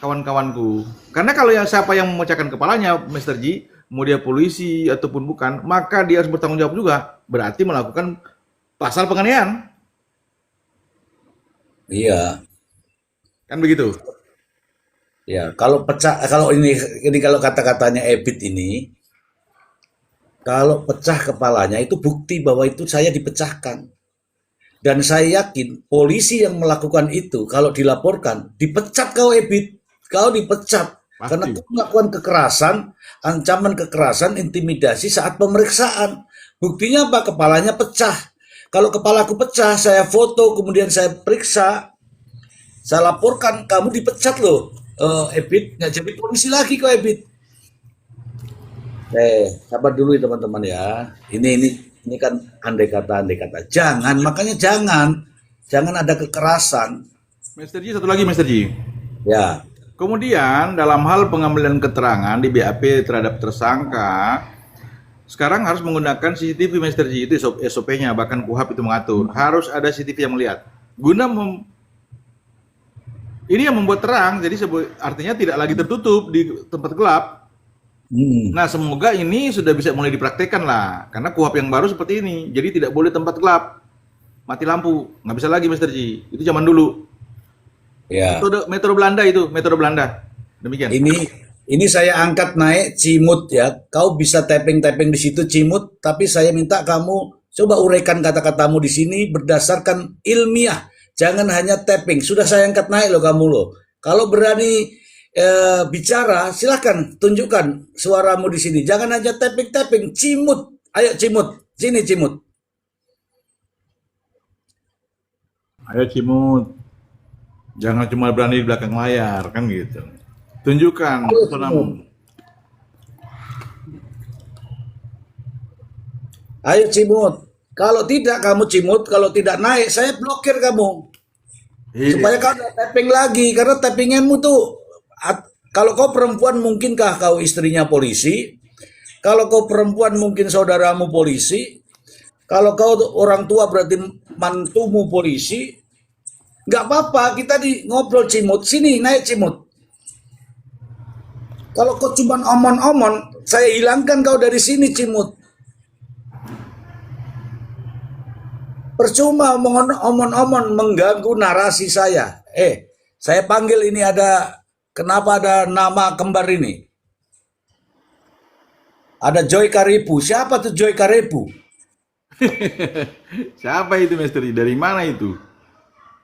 kawan-kawanku. Karena kalau yang siapa yang memecahkan kepalanya, Mr. G, mau dia polisi ataupun bukan, maka dia harus bertanggung jawab juga. Berarti melakukan pasal penganiayaan. Iya. Kan begitu? Ya, kalau pecah, kalau ini kalau kata-katanya Ebit ini, kalau pecah kepalanya itu bukti bahwa itu saya dipecahkan. Dan saya yakin polisi yang melakukan itu kalau dilaporkan, dipecat kau Ebit, kau dipecat. Karena Pasti. kau melakukan kekerasan, ancaman kekerasan, intimidasi saat pemeriksaan. Buktinya apa? Kepalanya pecah. Kalau kepalaku pecah, saya foto, kemudian saya periksa, saya laporkan, kamu dipecat loh. Ebit, nggak jadi polisi lagi kok Ebit. Sabar dulu ya teman-teman ya. Ini kan andai kata. Jangan, makanya jangan ada kekerasan. Mr. G, satu lagi Mr. G. Ya, Kemudian dalam hal pengambilan keterangan di BAP terhadap tersangka, sekarang harus menggunakan CCTV Mr. G, itu SOP-nya, bahkan KUHAP itu mengatur. Harus ada CCTV yang melihat. Ini yang membuat terang, jadi artinya tidak lagi tertutup di tempat gelap. hmm, Nah, semoga ini sudah bisa mulai dipraktekkan lah, karena KUHAP yang baru seperti ini, jadi tidak boleh tempat gelap, mati lampu, nggak bisa lagi Mr. G. Itu zaman dulu. ya. Metode Belanda itu, metode Belanda. Demikian. Ini saya angkat naik Cimut ya. Kau bisa tapping-tapping di situ Cimut, tapi saya minta kamu coba uraikan kata-katamu di sini berdasarkan ilmiah. Jangan hanya tapping. Sudah saya angkat naik loh kamu loh. Kalau berani bicara, silahkan tunjukkan suaramu di sini. Jangan hanya tapping-tapping. Cimut, ayo Cimut, sini Cimut. Ayo Cimut, jangan cuma berani di belakang layar, kan gitu. Tunjukkan Ayo pesonamu. Cimut, ayo Cimut. Kalau tidak kamu Cimut, kalau tidak naik, saya blokir kamu. Supaya kau tidak tapping lagi karena tappinganmu tuh kalau kau perempuan mungkinkah kau istrinya polisi, kalau kau perempuan mungkin saudaramu polisi, kalau kau orang tua berarti mantumu polisi, nggak apa-apa kita di ngobrol Cimut sini naik Cimut. Kalau kau cuma omon-omon saya hilangkan kau dari sini Cimut. Percuma omon-omon mengganggu narasi saya. Saya panggil ini kenapa ada nama kembar ini? Ada Joy Karibu. Siapa tuh Joy Karibu? Siapa itu Mr. G? Dari mana itu?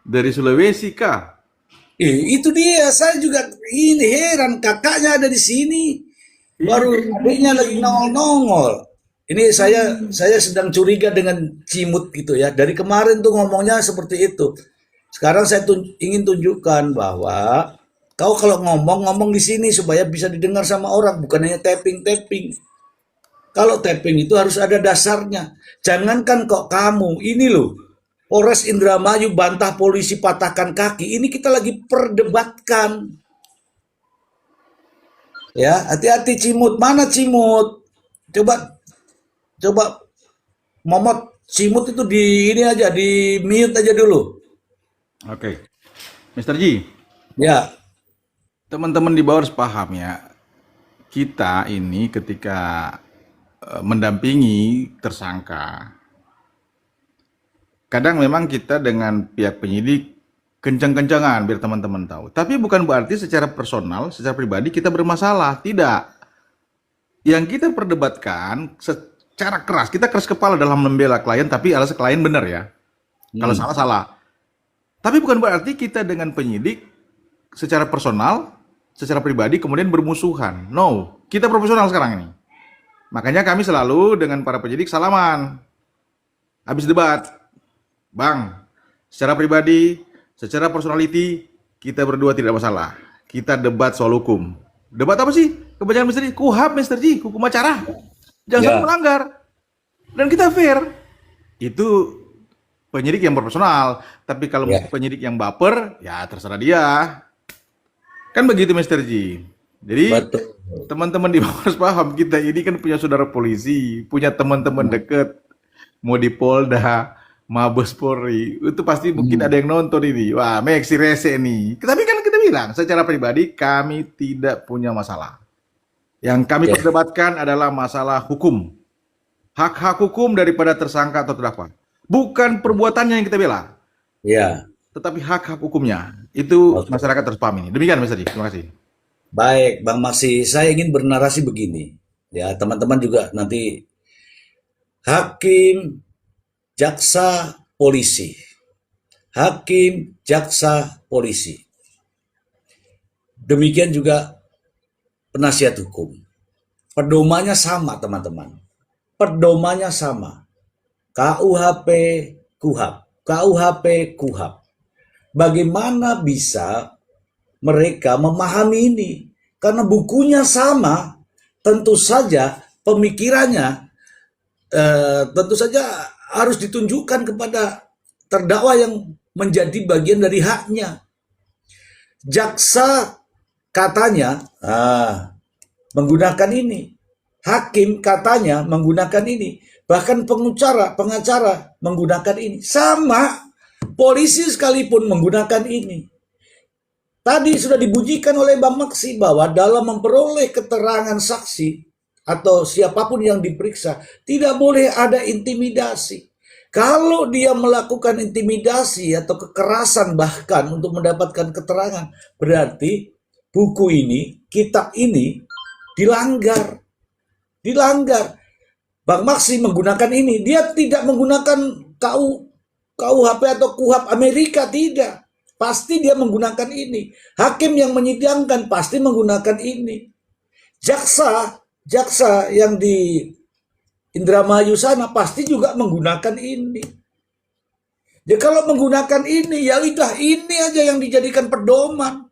Dari Sulawesi kah? Itu dia. Saya juga ini heran kakaknya ada di sini. Baru adiknya lagi nongol-nongol. Ini saya sedang curiga dengan Cimut gitu ya. Dari kemarin tuh ngomongnya seperti itu. Sekarang saya ingin tunjukkan bahwa kau kalau ngomong di sini supaya bisa didengar sama orang, bukan hanya tapping-tapping. Kalau tapping itu harus ada dasarnya. Jangankan kok kamu, ini loh. Polres Indramayu bantah polisi patahkan kaki. Ini kita lagi perdebatkan. Ya, hati-hati Cimut. Mana Cimut? Coba coba Momot Cimut itu di ini aja, di mute aja dulu. Oke. Mr. G, Ya, teman-teman di bawah harus paham ya. Kita ini ketika mendampingi tersangka, kadang memang kita dengan pihak penyidik kencang-kencangan biar teman-teman tahu. Tapi bukan berarti secara personal, secara pribadi kita bermasalah. Tidak. Yang kita perdebatkan secara keras, kita keras kepala dalam membela klien, tapi alasan klien benar ya. Kalau salah, salah. Tapi bukan berarti kita dengan penyidik secara personal, secara pribadi kemudian bermusuhan. No, kita profesional sekarang ini. Makanya kami selalu dengan para penyidik salaman. Habis debat, Bang, secara pribadi, secara personality, kita berdua tidak masalah. Kita debat soal hukum. Debat apa sih? Kebanyakan Mr. G, KUHAP Mr. G, hukum acara. Jangan sampai ya, melanggar. Dan kita fair. Itu penyidik yang profesional. Tapi kalau ya. penyidik yang baper, ya terserah dia. Kan begitu Mr. G. Jadi Betul. teman-teman di bawah harus paham, kita ini kan punya saudara polisi, punya teman-teman deket, mau di Polda, Mabes Polri, itu pasti mungkin ada yang nonton ini. Wah, Mek si rese nih. Tapi kan kita bilang secara pribadi kami tidak punya masalah. Yang kami Oke. perdebatkan adalah masalah hukum. Hak-hak hukum daripada tersangka atau terdakwa. Bukan perbuatannya yang kita bela, Ya, tetapi hak-hak hukumnya. Itu oke. masyarakat harus paham ini. Demikian Mas Haji, terima kasih. Baik, Bang Maksi, saya ingin bernarasi begini. Ya, teman-teman juga nanti hakim, jaksa, polisi. Hakim, jaksa, polisi. Demikian juga penasihat hukum. Pedomannya sama, teman-teman. Pedomannya sama. KUHP, KUHAP. KUHP, KUHAP. Bagaimana bisa mereka memahami ini? Karena bukunya sama, tentu saja pemikirannya tentu saja harus ditunjukkan kepada terdakwa yang menjadi bagian dari haknya. Jaksa katanya menggunakan ini, hakim katanya menggunakan ini, bahkan pengacara menggunakan ini. Sama, polisi sekalipun menggunakan ini. Tadi sudah dibunyikan oleh Bang Maksi bahwa dalam memperoleh keterangan saksi atau siapapun yang diperiksa, tidak boleh ada intimidasi. Kalau dia melakukan intimidasi atau kekerasan bahkan untuk mendapatkan keterangan, berarti buku ini, kitab ini dilanggar. Dilanggar. Bang Maksi menggunakan ini, dia tidak menggunakan KUHP atau KUHAP Amerika, tidak. Pasti dia menggunakan ini. Hakim yang menyidangkan pasti menggunakan ini. Jaksa yang di Indramayu sana pasti juga menggunakan ini. Ya kalau menggunakan ini, ya udah ini aja yang dijadikan pedoman.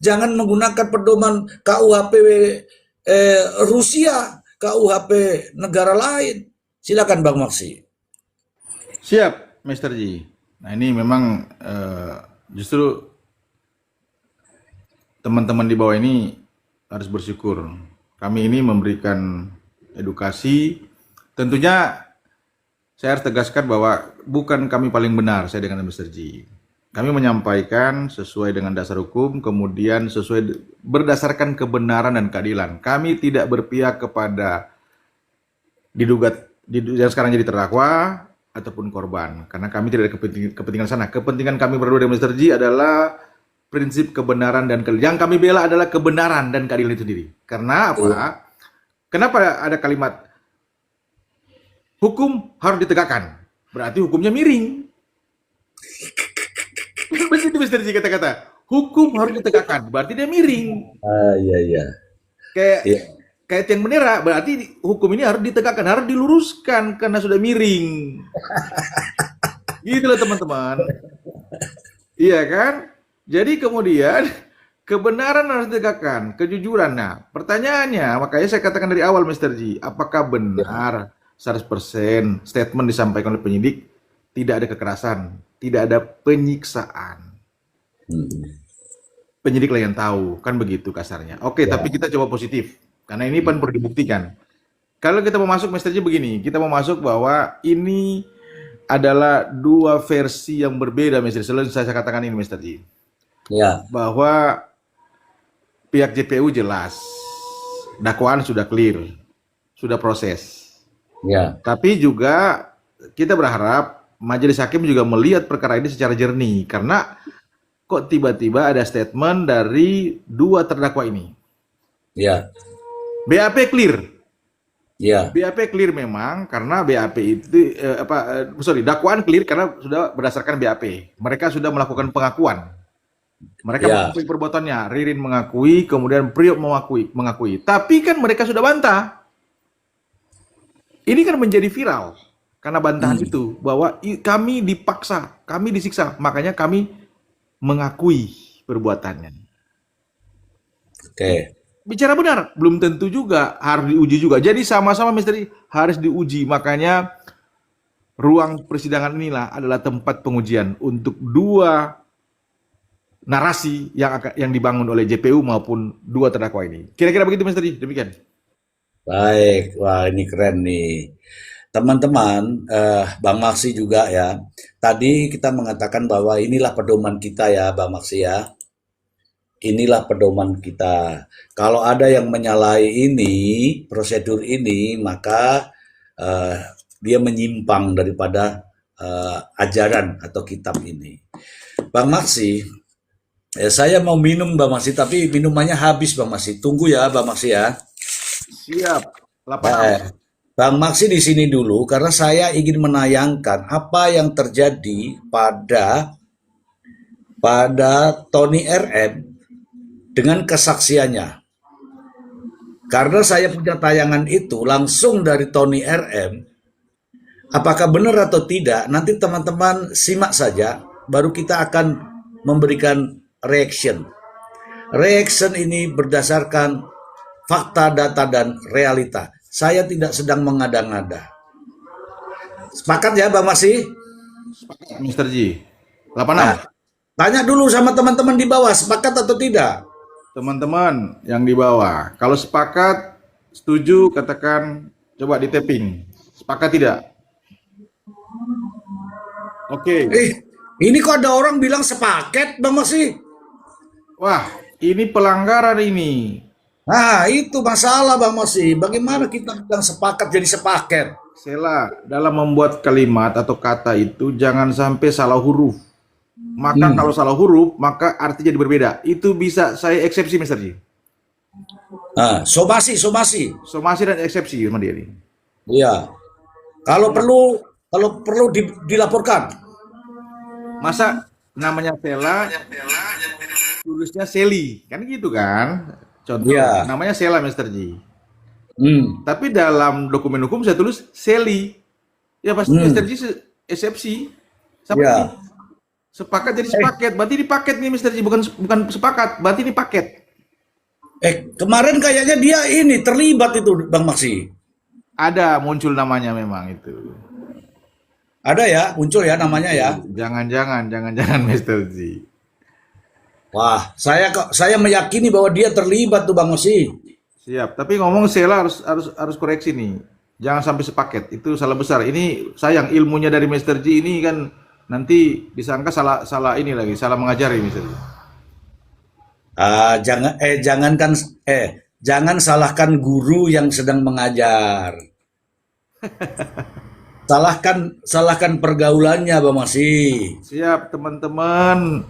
Jangan menggunakan pedoman KUHP Rusia, KUHP negara lain. Silakan Bang Maksi. Siap, Mr. G. Nah ini memang justru teman-teman di bawah ini harus bersyukur. Kami ini memberikan edukasi. Tentunya saya harus tegaskan bahwa bukan kami paling benar, saya dengan Mr. G. Kami menyampaikan sesuai dengan dasar hukum, kemudian sesuai berdasarkan kebenaran dan keadilan. Kami tidak berpihak kepada yang sekarang jadi terdakwa ataupun korban, karena kami tidak ada kepentingan sana. Kepentingan kami berdua dengan Mr. G adalah prinsip kebenaran dan keadilan. Yang kami bela adalah kebenaran dan keadilan itu sendiri. Karena apa? Kenapa ada kalimat hukum harus ditegakkan? Berarti hukumnya miring. Begitu Mr. G kata-kata. Hukum harus ditegakkan, berarti dia miring. Iya. Kayak Iya. kayak tiang bendera, berarti hukum ini harus ditegakkan, harus diluruskan karena sudah miring. Gitu loh teman-teman. Iya kan? Jadi kemudian kebenaran harus ditegakkan, kejujuran. Nah, pertanyaannya, makanya saya katakan dari awal Mr. G, apakah benar 100% statement disampaikan oleh penyidik tidak ada kekerasan, tidak ada penyiksaan? Penyidik lah yang tahu, kan begitu kasarnya. Oke, tapi kita coba positif. Karena ini kan perlu dibuktikan. Kalau kita mau masuk Mr. J begini, kita mau masuk bahwa ini adalah dua versi yang berbeda Mr. Selalu saya katakan ini Mr. J. Ya. Bahwa pihak JPU jelas, dakwaan sudah clear, sudah proses. Ya. Tapi juga kita berharap majelis hakim juga melihat perkara ini secara jernih. Karena kok tiba-tiba ada statement dari dua terdakwa ini. Ya. BAP clear. Ya. BAP clear memang karena BAP itu dakwaan clear karena sudah berdasarkan BAP. Mereka sudah melakukan pengakuan. Mereka mengakui perbuatannya. Ririn mengakui, kemudian Priok mengakui. Tapi kan mereka sudah bantah. Ini kan menjadi viral karena bantahan itu bahwa kami dipaksa, kami disiksa, makanya kami mengakui perbuatannya. Oke. Bicara benar, belum tentu juga, harus diuji juga. Jadi sama-sama misteri harus diuji. Makanya ruang persidangan inilah adalah tempat pengujian untuk dua narasi yang dibangun oleh JPU maupun dua terdakwa ini. Kira-kira begitu misteri, demikian. Baik, wah ini keren nih. Teman-teman, Bang Maksi juga ya. Tadi kita mengatakan bahwa inilah pedoman kita ya, Bang Maksi ya. inilah pedoman kita. Kalau ada yang menyalahi ini, prosedur ini, maka dia menyimpang daripada ajaran atau kitab ini. Bang Maksi, saya mau minum Bang Maksi, tapi minumannya habis Bang Maksi. Tunggu ya Bang Maksi ya. Siap. 8 Eh, Bang Maksi di sini dulu karena saya ingin menayangkan apa yang terjadi pada Tony RM dengan kesaksiannya. Karena saya punya tayangan itu langsung dari Tony RM, apakah benar atau tidak, nanti teman-teman simak saja, baru kita akan memberikan reaction. Reaction ini berdasarkan fakta, data, dan realita. Saya tidak sedang mengada-ngada. Sepakat ya Bang Masih? Mr. Ji. 86. Nah, tanya dulu sama teman-teman di bawah, sepakat atau tidak? Teman-teman yang di bawah, kalau sepakat, setuju, katakan, coba di tapping. Sepakat tidak? Oke. Ini kok ada orang bilang sepaket Bang Masih? Wah, ini pelanggaran ini. Nah, itu masalah Bang Masih. Bagaimana kita bilang sepakat jadi sepaket? Sela, dalam membuat kalimat atau kata itu jangan sampai salah huruf. Maka kalau salah huruf, maka artinya jadi berbeda. Itu bisa saya eksepsi, Mr. Ji. Nah, somasi. Somasi dan eksepsi sama dia ini. Iya. Kalau perlu dilaporkan. Masa namanya Sela, tulisnya Seli, kan gitu kan? Contoh, Iya. namanya Sela, Mr. Ji. Tapi Tapi dalam dokumen hukum saya tulis Seli. Ya pasti Mr. Ji eksepsi. Sama Iya. ini. Sepakat jadi sepaket. Berarti ini paket nih Mr. Ji, bukan sepakat. Berarti ini paket. kemarin kayaknya dia ini terlibat itu Bang Maksi. Ada muncul namanya memang itu. Ada ya, muncul ya namanya ya. Jangan-jangan Mr. Ji. Wah, saya meyakini bahwa dia terlibat tuh Bang Maksi. Siap. Tapi ngomong Sela harus koreksi nih. Jangan sampai sepaket. Itu salah besar. Ini sayang ilmunya dari Mr. Ji ini kan nanti disangka salah ini lagi, salah mengajari Mr. Ji. Jangan salahkan guru yang sedang mengajar. Salahkan pergaulannya Bang Maksi. Siap teman-teman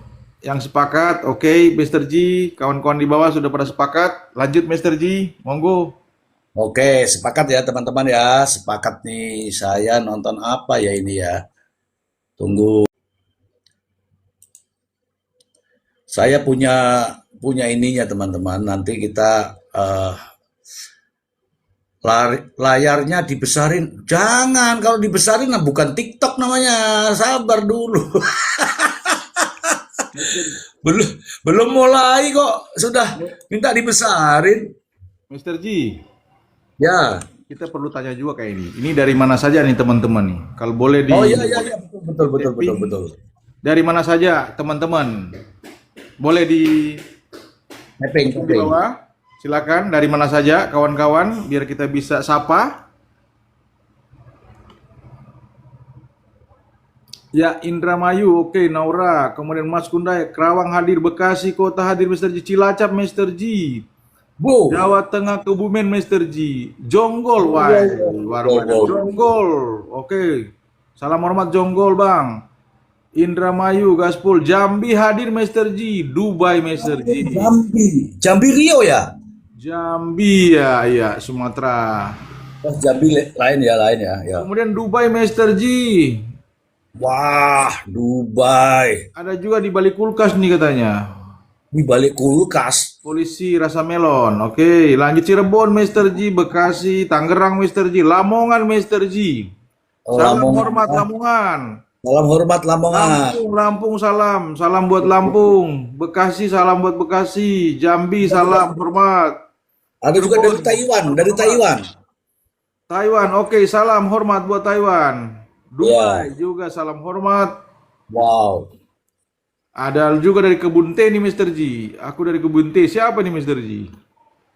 yang sepakat. Oke, Mr. Ji, kawan-kawan di bawah sudah pada sepakat. Lanjut Mr. Ji, monggo. Oke, sepakat ya teman-teman ya. Sepakat nih, saya nonton apa ya ini ya. Tunggu. Saya punya ininya teman-teman. Nanti kita layarnya dibesarin. Jangan, kalau dibesarin nah bukan TikTok namanya. Sabar dulu. belum mulai kok sudah minta dibesarin. Mr. Ji, Ya. kita perlu tanya juga kayak ini. Ini dari mana saja nih teman-teman nih? Kalau boleh di Oh iya betul. Dari mana saja teman-teman? Boleh di Tapping. bawah. Silakan dari mana saja kawan-kawan biar kita bisa sapa. Ya, Indramayu, oke, Naura, kemudian Mas Kundai, Kerawang hadir, Bekasi Kota hadir, Mr. Ji, Cilacap, Mr. Ji, Bu. Jawa Tengah, Kebumen, Mr. Ji, Jonggol, wah, luar biasa, Jonggol, oke, salam hormat Jonggol, Bang, Indramayu, Gaspol, Jambi hadir, Mr. Ji, Dubai, Mr. Ji, Jambi Rio ya? Jambi, ya, Sumatera, Jambi lain ya. kemudian Dubai, Mr. Ji, Wah, Dubai. ada juga di balik kulkas nih katanya. Di balik kulkas. Polisi rasa melon. Oke, lanjut Cirebon, Mr. Ji, Bekasi, Tangerang, Mr. Ji, Lamongan, Mr. Ji. Salam hormat Lamongan. Salam hormat Lamongan. Lampung, salam buat Lampung. Bekasi, salam buat Bekasi. Jambi, salam hormat. Ada juga dari Taiwan. Taiwan, oke, salam hormat buat Taiwan. Dubai juga salam hormat. Wow. Ada juga dari Kebun Teh nih Mr. Ji. Aku dari Kebun Teh. Siapa nih Mr. Ji?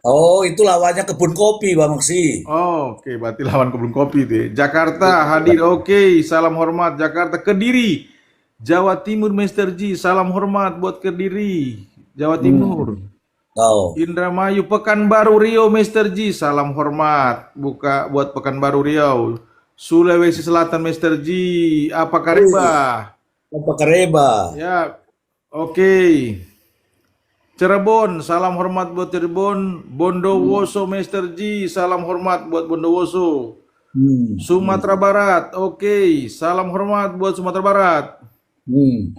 Oh, itu lawannya kebun kopi, Bang Maksi. Oh, oke, berarti lawan kebun kopi deh. Jakarta hadir, oke, salam hormat Jakarta. Kediri, Jawa Timur, Mr. Ji, salam hormat buat Kediri. Jawa Timur. Oh, Indramayu, Pekanbaru Riau, Mister G. Salam hormat. Buka buat Pekanbaru Riau. Sulawesi Selatan, Mister G. Apa kabar? apa Kareba? Ya, oke. Cirebon, salam hormat buat Cirebon. Bondowoso, Mister G. Salam hormat buat Bondowoso. Hmm, Sumatera Barat, oke. Salam hormat buat Sumatera Barat. hmm.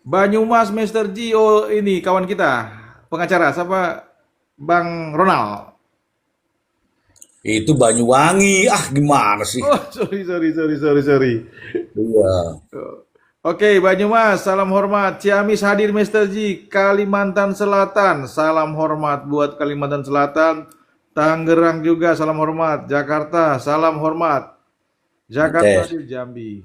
Banyumas, Mister G. Oh, ini kawan kita. Pengacara, siapa? Bang Ronald. Itu Banyuwangi. Ah, gimana sih? Oh, sorry. Iya. Oke, Banyumas, salam hormat. Ciamis hadir, Mister G. Kalimantan Selatan, salam hormat buat Kalimantan Selatan. Tangerang juga, salam hormat. Jakarta, salam hormat. Jakarta Oke. hadir, Jambi.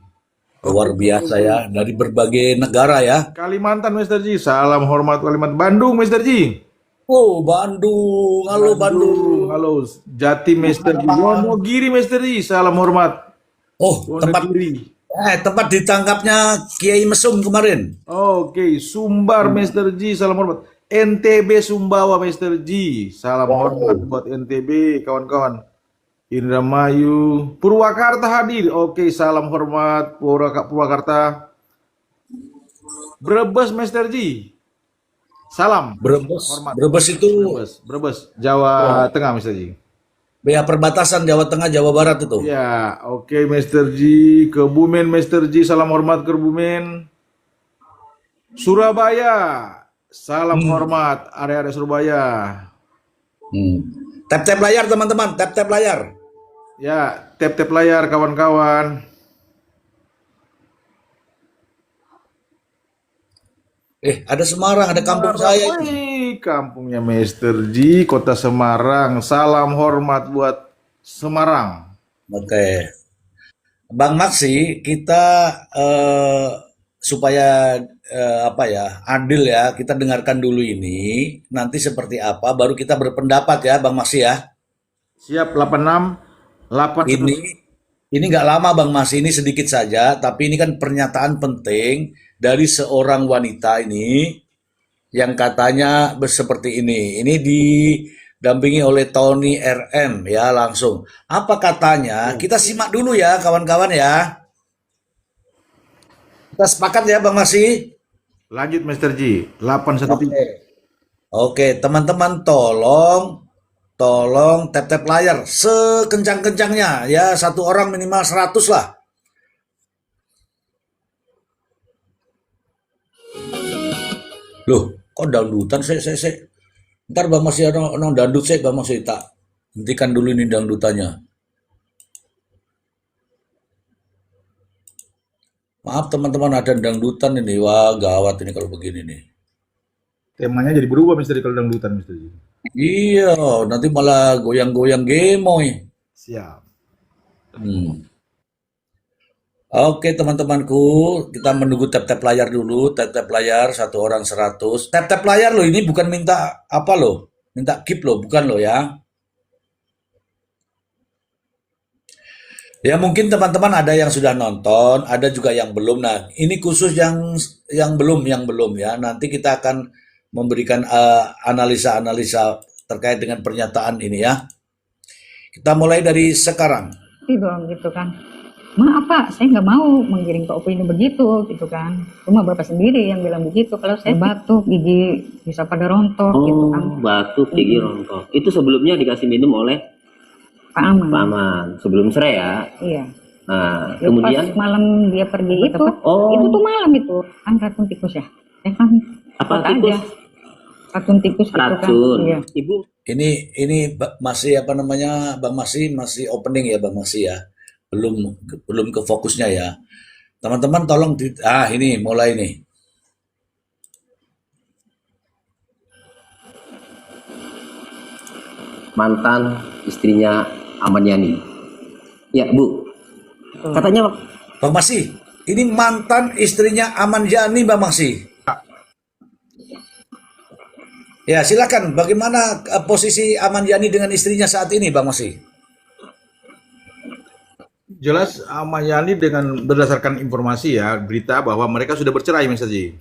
Luar biasa ya. Dari berbagai negara ya. Kalimantan, Mister G. Salam hormat Kalimantan. Bandung, Mister G. Oh, Bandung. Halo, Bandung. Halo. Jatim, Mister G. Wonogiri, Mister G. Salam hormat. Oh, Wonogiri. tempat ditangkapnya Kiai Mesum kemarin. Oke, Sumbar, Mister G. Salam hormat. NTB Sumbawa, Mister G. Salam hormat buat NTB, kawan-kawan. Indramayu, Purwakarta hadir. Oke, salam hormat Purwakarta. Brebes, Mister G. Salam. Brebes. Hormat. Brebes itu Brebes, Jawa Tengah, Mister G. ya perbatasan Jawa Tengah, Jawa Barat itu. Ya, oke, Mister G. Kebumen, Mister G. Salam hormat Kebumen. Surabaya, salam hormat area-area Surabaya. Hmm. Tap-tap layar teman-teman, tap-tap layar. Ya, tap-tap layar kawan-kawan. Ada Semarang, ada kampung saya. Wih, kampungnya Mister G, Kota Semarang. Salam hormat buat Semarang. Oke. Bang Maksi, kita supaya apa ya, adil ya, kita dengarkan dulu ini. Nanti seperti apa, baru kita berpendapat ya, Bang Maksi ya. Siap 86 81. Ini nggak lama Bang Mas, ini sedikit saja, tapi ini kan pernyataan penting dari seorang wanita ini yang katanya seperti ini. Ini didampingi oleh Tony RM ya langsung. Apa katanya? Kita simak dulu ya kawan-kawan ya. Kita sepakat ya Bang Masi? Lanjut Mister G, 813. Oke. Oke, teman-teman tolong tap-tap layar sekencang-kencangnya ya, satu orang minimal 100 lah. Loh, kok dangdutan saya. Ntar Bang masih ada orang dangdut saya, Bang masih tak hentikan dulu ini dangdutannya. Maaf teman-teman, ada dangdutan ini. Wah, gawat ini kalau begini nih. Temanya jadi berubah Mister G kalau dangdutan Mister G. Iya, nanti malah goyang-goyang gemoy. Siap. Hmm. Oke teman-temanku, kita menunggu tap-tap layar dulu, tap-tap layar satu orang 100. Tap-tap layar loh, ini bukan minta apa loh, minta gift loh, bukan loh ya. Ya mungkin teman-teman ada yang sudah nonton, ada juga yang belum. Nah, ini khusus yang belum ya. Nanti kita akan memberikan analisa-analisa terkait dengan pernyataan ini ya. Kita mulai dari sekarang. Dong gitu kan, maaf Pak, saya nggak mau menggiring ke opini begitu gitu kan. Cuma Bapak sendiri yang bilang begitu. Kalau saya batuk, gigi bisa pada rontok gitu kan. Batuk, gigi rontok. Itu sebelumnya dikasih minum oleh Pak Aman. Pak Aman. Sebelum cerai ya. Iya. Nah, Ya, kemudian pas malam dia pergi itu Oh. tuh malam itu kan racun tikus ya. Saya kan Apa takut tikus? aja. Racun tikus gitu kan. Racun. Iya. Ibu Ini masih apa namanya, Bang masih opening ya Bang Masih ya. Belum ke fokusnya ya. Teman-teman tolong ini mulai nih. mantan istrinya Aman Yani. Ya, Bu. Katanya Bang Masih, ini mantan istrinya Aman Yani Bang Masih. Ya, silakan. Bagaimana posisi Aman Yani dengan istrinya saat ini, Bang Masih? Jelas Ahmad Yani dengan berdasarkan informasi ya, berita bahwa mereka sudah bercerai Mister G.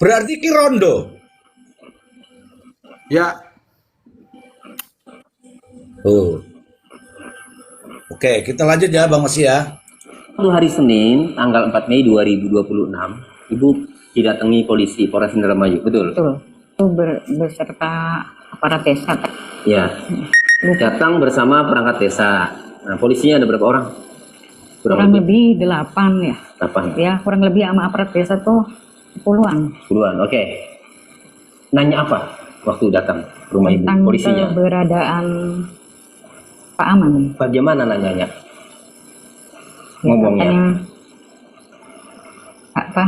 Berarti ki rondo. Ya, Oh. Oke, kita lanjut ya Bang Masih ya. Suatu hari Senin, tanggal 4 Mei 2026, Ibu didatangi polisi Polres Indramayu, betul? Betul. Itu beserta aparat desa. Ya. Datang bersama perangkat desa. Nah, polisinya ada berapa orang? Kurang lebih 8 ya. 8. Ya, kurang lebih sama aparat desa tuh 10-an. 10-an, oke. Nanya apa waktu datang ke rumah Ibu? Tentang Polisinya. keberadaan Pak Aman. Bagaimana nanyanya? Ya, Ngomongnya. katanya, apa?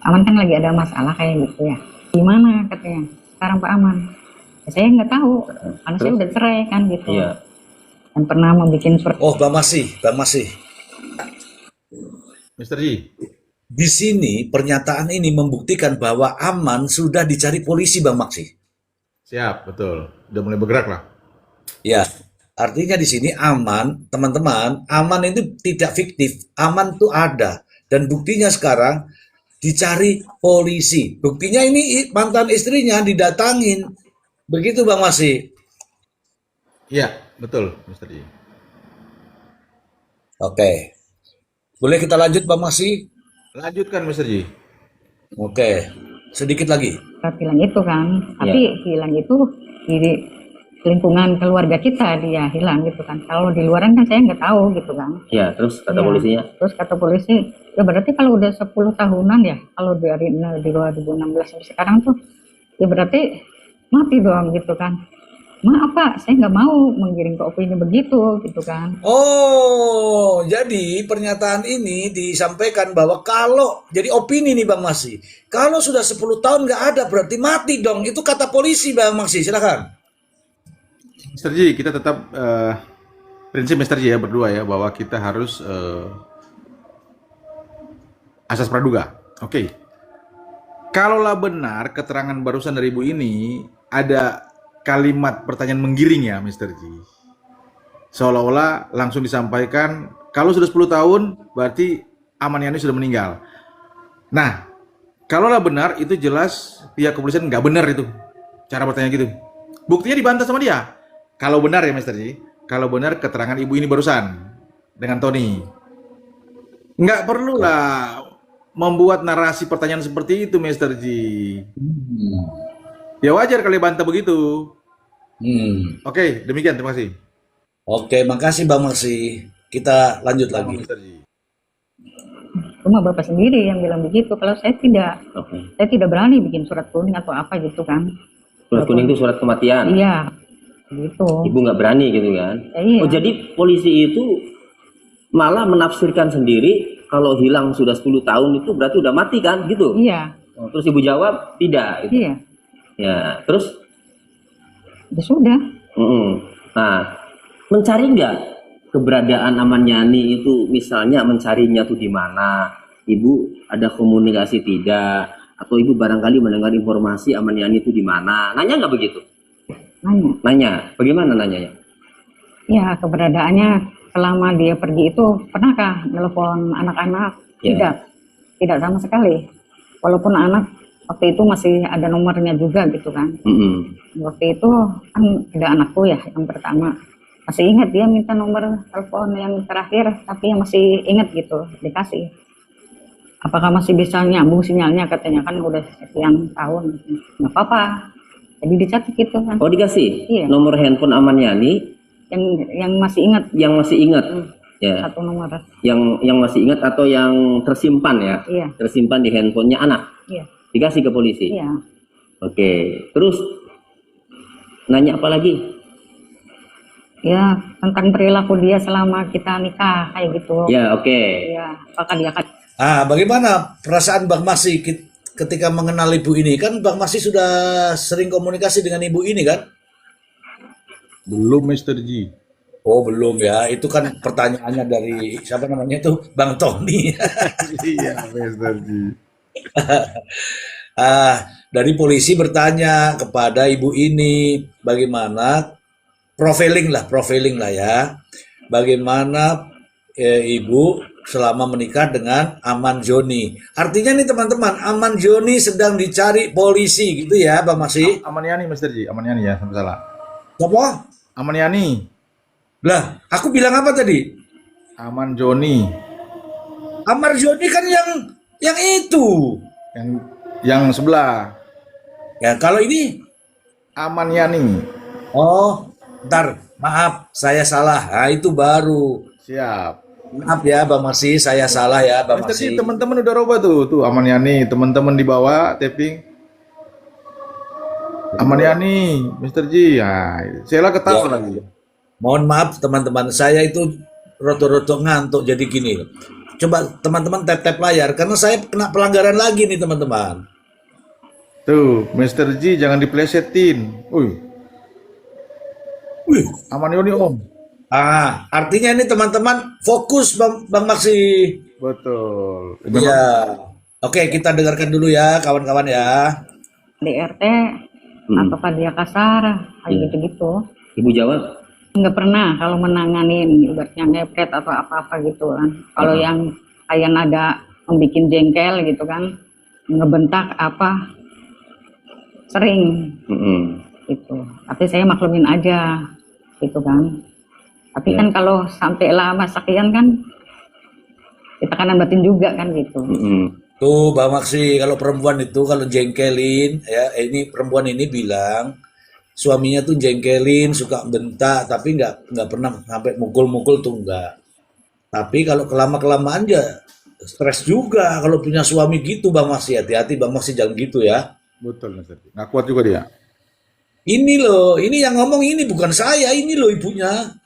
Aman kan lagi ada masalah kayak gitu ya. Gimana katanya? Sekarang Pak Aman. Ya, saya nggak tahu. Karena saya udah cerai kan gitu. Iya. Dan pernah membuat surat. Oh, Bang Masih. Mr. Ji. Di sini pernyataan ini membuktikan bahwa Aman sudah dicari polisi, Bang Masih. Siap, betul. Udah mulai bergerak lah. Ya, artinya di sini Aman, teman-teman, Aman itu tidak fiktif. Aman itu ada. Dan buktinya sekarang dicari polisi. Buktinya ini mantan istrinya didatangin. Begitu Bang Masih. Iya, betul, Mr. Ji. Oke. Boleh kita lanjut Bang Masih? Lanjutkan, Mr. Ji. Oke. Sedikit lagi. Hilang itu kan, tapi hilang itu di lingkungan keluarga kita dia hilang gitu kan. Kalau di luaran kan saya nggak tahu gitu kan. Ya, terus kata Iya. polisinya? Terus kata polisi, ya berarti kalau udah 10 tahunan ya, kalau dari 2016 sampai sekarang tuh, ya berarti mati dong gitu kan. Maaf Pak, saya nggak mau menggiring ke opini begitu gitu kan. Oh, jadi pernyataan ini disampaikan bahwa kalau, jadi opini nih Bang Masih, kalau sudah 10 tahun nggak ada berarti mati dong. Itu kata polisi Bang Masih, silakan. Mr. Ji, kita tetap prinsip Mr. Ji ya berdua ya bahwa kita harus asas praduga. Oke. Kalaulah benar keterangan barusan dari Ibu ini ada kalimat pertanyaan menggiring ya Mr. Ji. Seolah-olah langsung disampaikan kalau sudah 10 tahun berarti Aman Yani sudah meninggal. Nah, kalaulah benar itu jelas pihak kepolisian nggak benar itu cara bertanya gitu. Buktinya dibantah sama dia. Kalau benar ya Mr. Ji, kalau benar keterangan ibu ini barusan dengan Tony. Nggak perlulah membuat narasi pertanyaan seperti itu Mr. Ji. Ya wajar kalau bantah begitu. Oke, demikian, terima kasih. Oke, makasih Bang Masih. Kita lanjut lagi. Mr. Ji. Cuma Bapak sendiri yang bilang begitu. Kalau saya tidak, Oke. saya tidak berani bikin surat kuning atau apa gitu kan. Surat kuning itu surat kematian. Iya, gitu. Ibu nggak berani gitu kan? Iya. Oh, jadi polisi itu malah menafsirkan sendiri kalau hilang sudah 10 tahun itu berarti udah mati kan gitu? Iya, Oh, terus ibu jawab tidak gitu. iya. Ya, terus Ya sudah. Nah, mencari nggak keberadaan Aman Yani itu, misalnya mencarinya tuh di mana? Ibu ada komunikasi tidak? Atau ibu barangkali mendengar informasi Aman Yani itu di mana? Nanya nggak begitu? Nanya. Nanya. Bagaimana nanyanya? Ya, keberadaannya selama dia pergi itu pernahkah telepon anak-anak? Ya. Tidak. Tidak sama sekali. Walaupun anak waktu itu masih ada nomornya juga gitu kan. Waktu itu kan ada anakku ya yang pertama. Masih ingat dia minta nomor telepon yang terakhir, tapi yang masih ingat gitu, dikasih. Apakah masih bisa nyambung sinyalnya, katanya kan udah sekian tahun. Nggak apa-apa. Jadi dicatat gitu kan. Oh, dikasih Iya. nomor handphone Aman Yani Yang masih ingat yang masih ingat. Ya. satu nomor. Yang masih ingat atau yang tersimpan ya? Iya. Tersimpan di handphonenya anak. Iya. Dikasih ke polisi. Iya. Oke. Terus nanya apa lagi? Ya, tentang perilaku dia selama kita nikah kayak gitu. Ya, oke. Ya, apakah dia akan Bagaimana perasaan Bang Masih ketika mengenal ibu ini? Kan Bang Masih sudah sering komunikasi dengan ibu ini kan? Belum Mr. Ji. Oh belum ya, itu kan pertanyaannya dari siapa namanya itu Bang Tony. Iya Mr. Ji. Dari polisi bertanya kepada ibu ini bagaimana profiling lah ya, bagaimana Ibu selama menikah dengan Aman Joni. Artinya nih teman-teman, Aman Joni sedang dicari polisi gitu ya, Bang Maksi. Aman Yani, Mr. Ji. Aman Yani ya, sampai salah. Apa? Aman Yani. Lah, aku bilang apa tadi? Aman Joni. Amar Joni kan yang itu. Yang sebelah. Ya, kalau ini, Aman Yani. oh, ntar, maaf, saya salah. Nah, itu baru. Siap. Maaf ya, Bang Maksi, saya salah ya, Bang Mr. Ji, Maksi. teman-teman udah robah tuh Aman Yani, teman-teman di bawah tapping. Aman Yani, Mr. Ji. Ya, saya ketawa Ya. lagi. Mohon maaf teman-teman, saya itu roto-roto ngantuk jadi gini. Coba teman-teman tap-tap layar, karena saya kena pelanggaran lagi nih teman-teman. Tuh, Mr. Ji jangan diplesetin. Wih. Aman Yani Om. Artinya ini teman-teman fokus Bang Maksi. Betul. Iya. Oke, kita dengarkan dulu ya kawan-kawan ya. DRT ataukah dia kasar kayak gitu-gitu. Ibu jawab. Nggak pernah kalau menangani ibaratnya ngepet atau apa-apa gitu kan. Kalau yang kayak nada membikin jengkel gitu kan, ngebentak apa, sering gitu. Tapi saya maklumin aja gitu kan. Tapi kan kalau sampai lama sekian kan kita kanan batin juga kan gitu. Tuh Bang Maksi, kalau perempuan itu kalau jengkelin ya, ini perempuan ini bilang suaminya tuh jengkelin, suka bentak, tapi nggak pernah sampai mukul-mukul tuh enggak. Tapi kalau kelama-kelamaan ya stres juga kalau punya suami gitu Bang Maksi. Hati-hati Bang Maksi, jangan gitu ya. Betul, Mr. Ji. Nggak kuat juga dia. Ini loh, ini yang ngomong ini bukan saya, ini loh ibunya.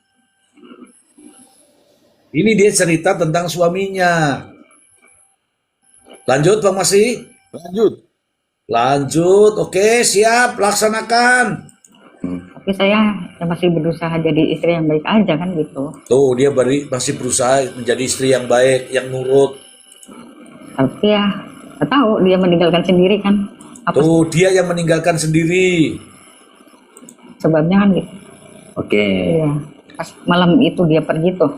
Ini dia cerita tentang suaminya. Lanjut Bang Maksi. Lanjut, oke, siap, laksanakan. Tapi saya ya masih berusaha jadi istri yang baik aja kan gitu. Tuh dia masih berusaha menjadi istri yang baik, yang nurut. Tapi ya nggak tahu dia meninggalkan sendiri kan. Apa Tuh dia yang meninggalkan sendiri. sebabnya kan gitu. Oke. Iya. Pas malam itu dia pergi tuh,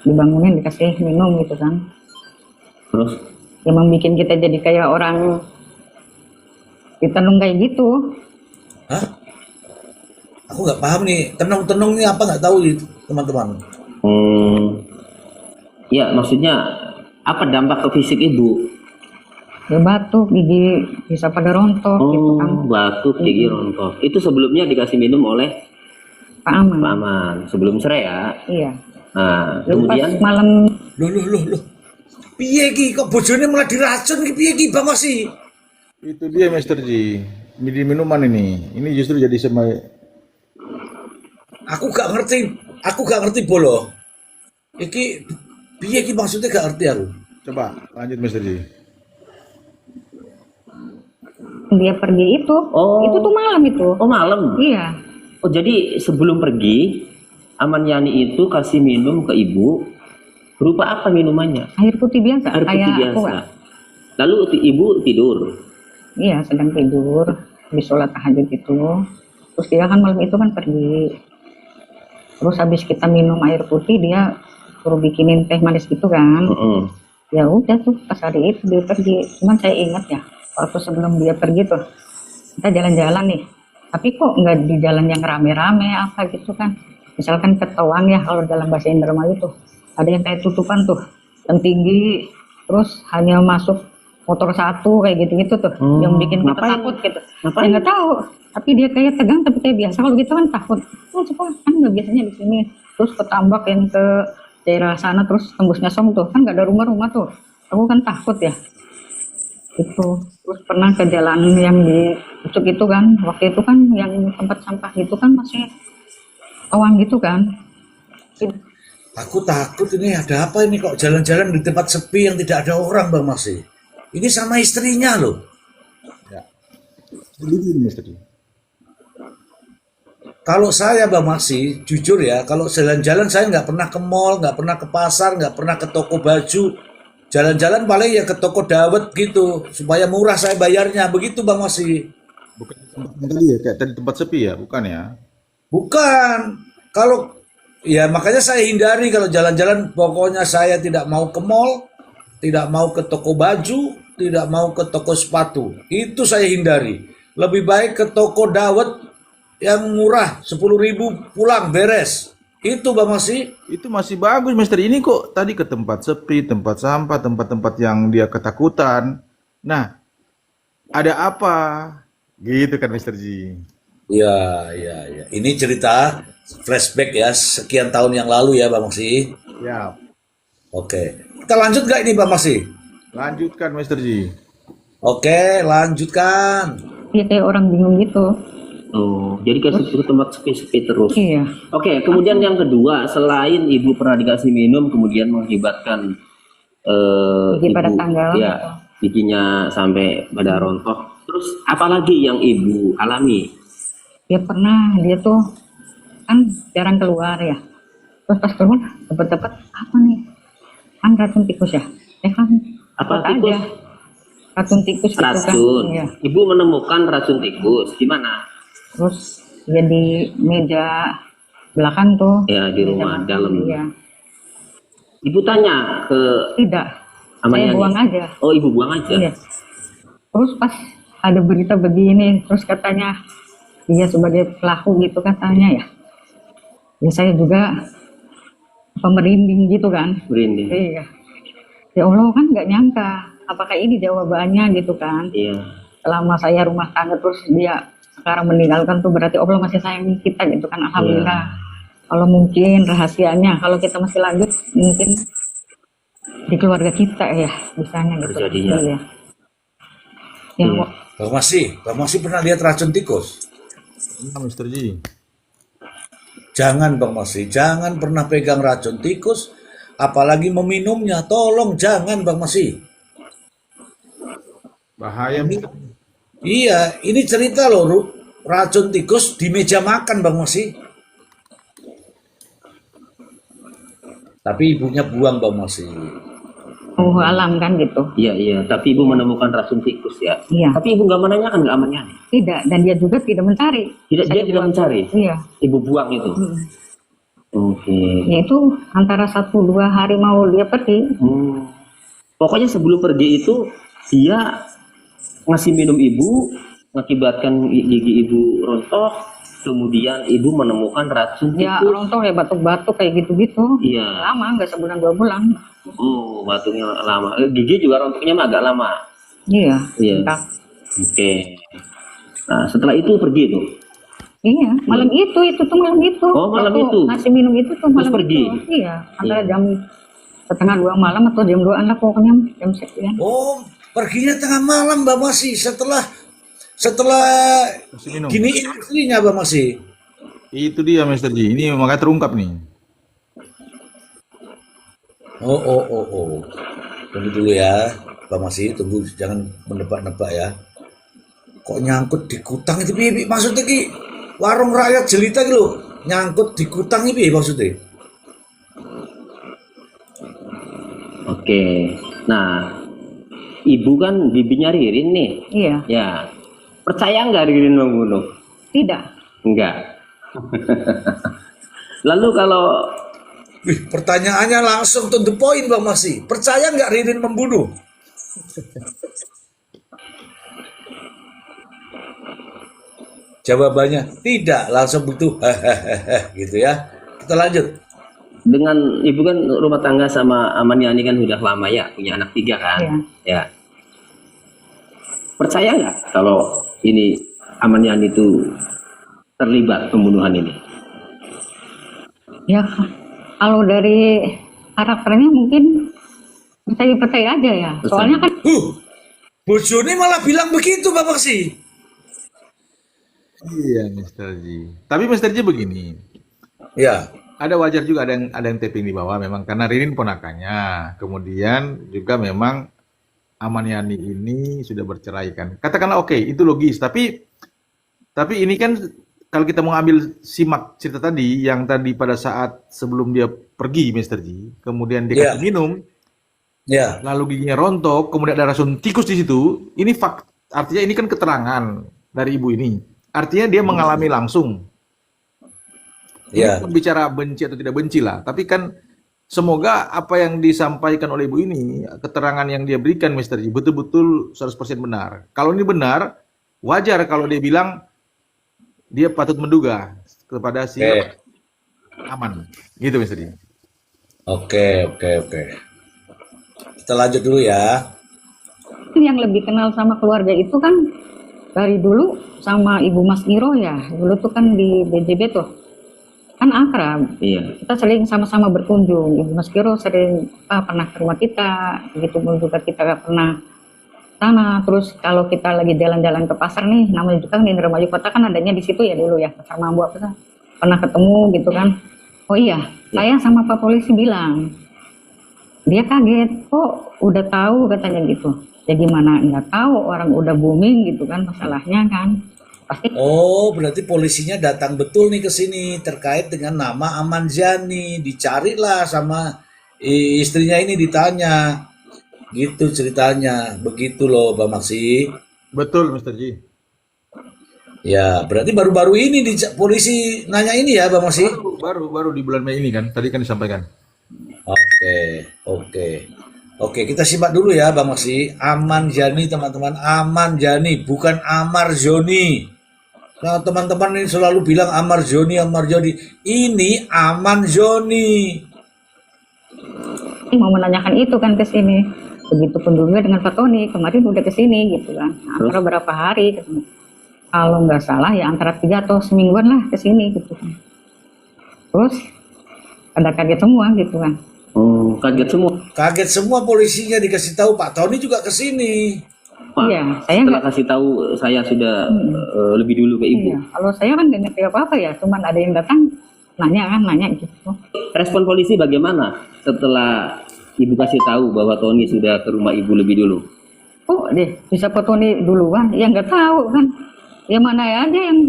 dibangunin dikasih minum gitu kan. Terus? Yang membuat kita jadi kayak orang ditenung kayak gitu. Hah? Aku nggak paham nih, tenung-tenung ini apa nggak tahu gitu, teman-teman. Ya maksudnya apa dampak ke fisik ibu? Dia batuk, gigi bisa pada rontok gitu kan. Batuk, gigi rontok. Itu sebelumnya dikasih minum oleh Pak Aman. Pak Aman sebelum cerai ya. Iya. Nah, Lalu pas kemudian malam Loh. Piye ki kok bojone malah diracun ki, piye ki Bang Maksi? Itu dia, Mr. Ji. Di minuman ini. Ini justru jadi Aku gak ngerti bolo. Iki piye ki maksudnya gak ngerti aku. Coba lanjut, Mr. Ji. dia pergi itu tuh malam itu. Oh malam. Iya. Oh jadi sebelum pergi Aman Yani itu kasih minum ke ibu berupa apa minumannya? Air putih biasa. Air putih kayak biasa. aku, Lalu ibu tidur. iya sedang tidur, habis sholat tahajud itu. Terus dia kan malam itu kan pergi. Terus habis kita minum air putih dia suruh bikinin teh manis gitu kan. Ya udah tuh pas hari itu dia pergi. Cuman saya ingat ya waktu sebelum dia pergi tuh kita jalan-jalan nih. Tapi kok nggak di jalan yang rame-rame apa gitu kan. Misalkan ketawang ya kalau dalam bahasa Indramayu tuh ada yang kayak tutupan tuh yang tinggi, terus hanya masuk motor satu kayak gitu-gitu tuh yang bikin kita takut gitu. Ya nggak tahu, tapi dia kayak tegang tapi kayak biasa. Kalau gitu kan takut. Oh coba kan nggak biasanya di sini. Terus ke Tambak yang ke daerah sana terus tembus Ngasong tuh kan nggak ada rumah-rumah tuh. Aku kan takut ya. Itu terus pernah ke jalan yang di Ucuk itu kan, waktu itu kan yang tempat sampah gitu kan masih awang gitu kan. Aku takut ini ada apa ini kok jalan-jalan di tempat sepi yang tidak ada orang Bang Maksi. Ini sama istrinya loh. Ya. Ini, Mr. Ji. Kalau saya Bang Maksi, jujur ya, kalau jalan-jalan saya nggak pernah ke mall, nggak pernah ke pasar, nggak pernah ke toko baju. Jalan-jalan paling ya ke toko dawet gitu, supaya murah saya bayarnya, begitu Bang Maksi. Bukan di tempat yang tadi ya, kayak tadi tempat sepi ya, bukan ya? Bukan, kalau Ya makanya saya hindari kalau jalan-jalan, pokoknya saya tidak mau ke mall, tidak mau ke toko baju, tidak mau ke toko sepatu. Itu saya hindari. Lebih baik ke toko dawet yang murah, 10.000 pulang beres. Itu Bang Masih. Itu masih bagus, Mister. Ini kok tadi ke tempat sepi, tempat sampah, tempat-tempat yang dia ketakutan. Nah, ada apa? Gitu kan, Mister Ji. Ya, ya, ya. Ini cerita flashback ya, sekian tahun yang lalu ya Bang Masih. Ya, Oke. Kita lanjut nggak ini Bang Masih? lanjutkan, Mister Ji. Oke, lanjutkan. Dia kayak orang bingung gitu. Oh, jadi ke tempat sepi-sepi terus. Iya. Oke, kemudian yang kedua, selain ibu pernah dikasih minum, kemudian mengakibatkan Gigi pada ibu, tanggal. ya, giginya sampai pada rontok. Terus apalagi yang ibu alami? Dia pernah, dia tuh kan jarang keluar ya. Terus pas keluar, dapat apa nih? Kan racun tikus ya? Kan Apa buat tikus? aja. Racun tikus gitu kan. Racun. Iya. Ibu menemukan racun tikus di mana? Terus dia di meja belakang tuh. Ya, di Meja rumah belakang, dalam. Iya. Ibu tanya ke Tidak. sama Saya Yani? buang aja. Oh, ibu buang aja. Iya. Terus pas ada berita begini, terus katanya dia sebagai pelaku gitu katanya ya. Ya saya juga merinding gitu kan. Merinding. Iya. Ya Allah kan nggak nyangka. Apakah ini jawabannya gitu kan. Iya. Selama saya rumah tangga terus dia sekarang meninggalkan tuh berarti Allah masih sayang kita gitu kan. Alhamdulillah. Kalau mungkin rahasianya, kalau kita masih lanjut mungkin di keluarga kita ya bisanya gitu. Terjadinya. Iya. Ya, Iya. Bang Masih pernah lihat racun tikus? Nah, Mister Ji. Jangan Bang Masih, jangan pernah pegang racun tikus, apalagi meminumnya. Tolong jangan Bang Masih. Bahaya, Mister. Iya, ini cerita loh, racun tikus di meja makan Bang Masih. Tapi ibunya buang Bang Masih. alam kan gitu. Iya, iya. Tapi ibu menemukan racun tikus ya. Iya. Tapi ibu nggak menanyakan ke amannya. Tidak, dan dia juga tidak mencari. Tidak, dia Saya tidak buang. mencari. Iya. Ibu buang itu. Oke. Ya itu antara 1-2 hari mau dia pergi. Pokoknya sebelum pergi itu dia ngasih minum ibu, mengakibatkan gigi ibu rontok, kemudian ibu menemukan racun Ya tikus. rontok ya batuk-batuk kayak gitu-gitu. Iya. Lama, nggak sebulan 2 bulan. Oh, batuknya lama. Gigi juga rontoknya mah agak lama. Iya. Iya. Entah. Oke. Nah, setelah itu pergi tuh. Iya, malam itu tuh malam itu. Oh, malam Waktu itu. ngasih minum itu tuh malam pergi? itu. Iya, antara jam 1:30 malam atau jam 2-an lah pokoknya jam sekian. Oh, perginya tengah malam Bang Masih setelah Masih minum. giniin istrinya Bang Masih. Itu dia, Mister Ji. Ini makanya terungkap nih. Oh. Tunggu dulu ya, Bang Masih, tunggu jangan menebak-nebak ya. Kok nyangkut di kutang itu piye? Maksudnya ki warung rakyat jelita ki lho, nyangkut di kutang iki piye maksudnya? Oke. Nah, ibu kan bibinya Ririn nih. Iya, Ya. Percaya nggak Ririn membunuh? tidak. Enggak. Lalu kalau Wih, pertanyaannya langsung to the point Bang Masih. Percaya nggak Ririn membunuh? Jawabannya tidak, langsung begitu gitu ya. Kita lanjut. dengan ibu kan rumah tangga sama Aman Yani kan udah lama ya, punya anak 3 kan? Iya. Ya. Percaya nggak kalau ini Aman Yani itu terlibat pembunuhan ini? Ya kalau dari karakternya mungkin percaya aja ya. Soalnya kan Bojone malah bilang begitu Bang Masih. Iya, Mister Ji. Tapi Mister Ji begini. Ya. Ada wajar juga ada yang tapping di bawah memang karena Ririn ponakannya. Kemudian juga memang Aman Yani ini sudah bercerai kan. Katakanlah oke, itu logis, tapi ini kan kalau kita mau ambil simak cerita tadi yang tadi pada saat sebelum dia pergi Mister Ji, kemudian dia kasih minum, Ya. lalu giginya rontok, kemudian ada racun tikus di situ. Ini artinya ini kan keterangan dari ibu ini. Artinya dia mengalami langsung. Ini Ya. bukan bicara benci atau tidak benci lah, tapi kan semoga apa yang disampaikan oleh ibu ini, keterangan yang dia berikan Mister Ji, betul-betul 100% benar. Kalau ini benar, wajar kalau dia bilang dia patut menduga kepada si Oke. Aman. Gitu Mister Ji. Oke. Kita lanjut dulu ya. Yang lebih kenal sama keluarga itu kan dari dulu sama Ibu Mas Iro ya. Dulu tuh kan di BJB tuh kan akrab. Iya. Kita sering sama-sama berkunjung. Ibu Mas Iro sering pernah ke rumah kita, begitu pun juga kita pernah sana. Terus kalau kita lagi jalan-jalan ke pasar nih, namanya juga kan di Indramayu Kota kan adanya di situ ya dulu ya, pasar Mambu apa tuh. Pernah ketemu gitu kan. Oh iya, saya sama Pak Polisi bilang, dia kaget, kok udah tahu katanya gitu. Ya gimana nggak tahu, orang udah booming gitu kan masalahnya kan. Pasti Oh, berarti polisinya datang betul nih ke sini terkait dengan nama Aman Jani. Dicarilah sama istrinya ini ditanya. Gitu ceritanya. Begitu loh, Bang Maksi. Betul Mister Ji. Ya, berarti baru-baru ini polisi nanya ini ya, Bang Maksi. Baru di bulan Mei ini kan, tadi kan disampaikan. Oke, kita simak dulu ya, Bang Maksi. Aman Jani, teman-teman. Aman Jani, bukan Amar Joni. Nah, teman-teman ini selalu bilang Amar Joni. Ini Aman Joni. mau menanyakan itu kan ke sini. Begitupun juga dengan Pak Tony, kemarin udah ke sini gitu kan. Antara berapa hari ketemu. Kalau nggak salah ya antara 3 atau semingguan lah ke sini gitu kan. Terus ada kaget semua gitu kan. Oh, kaget semua. Kaget semua polisinya dikasih tahu Pak Tony juga ke sini. Pak, Iya, saya setelah nggak. kasih tahu saya sudah lebih dulu ke ibu. Iya, kalau saya kan nggak ngerti apa-apa ya, cuman ada yang datang nanya gitu. Respon polisi bagaimana setelah ibu kasih tahu bahwa Tony sudah ke rumah ibu lebih dulu? Oh deh, bisa Pak Tony duluan? Ya nggak tahu kan. Ya mana ya aja yang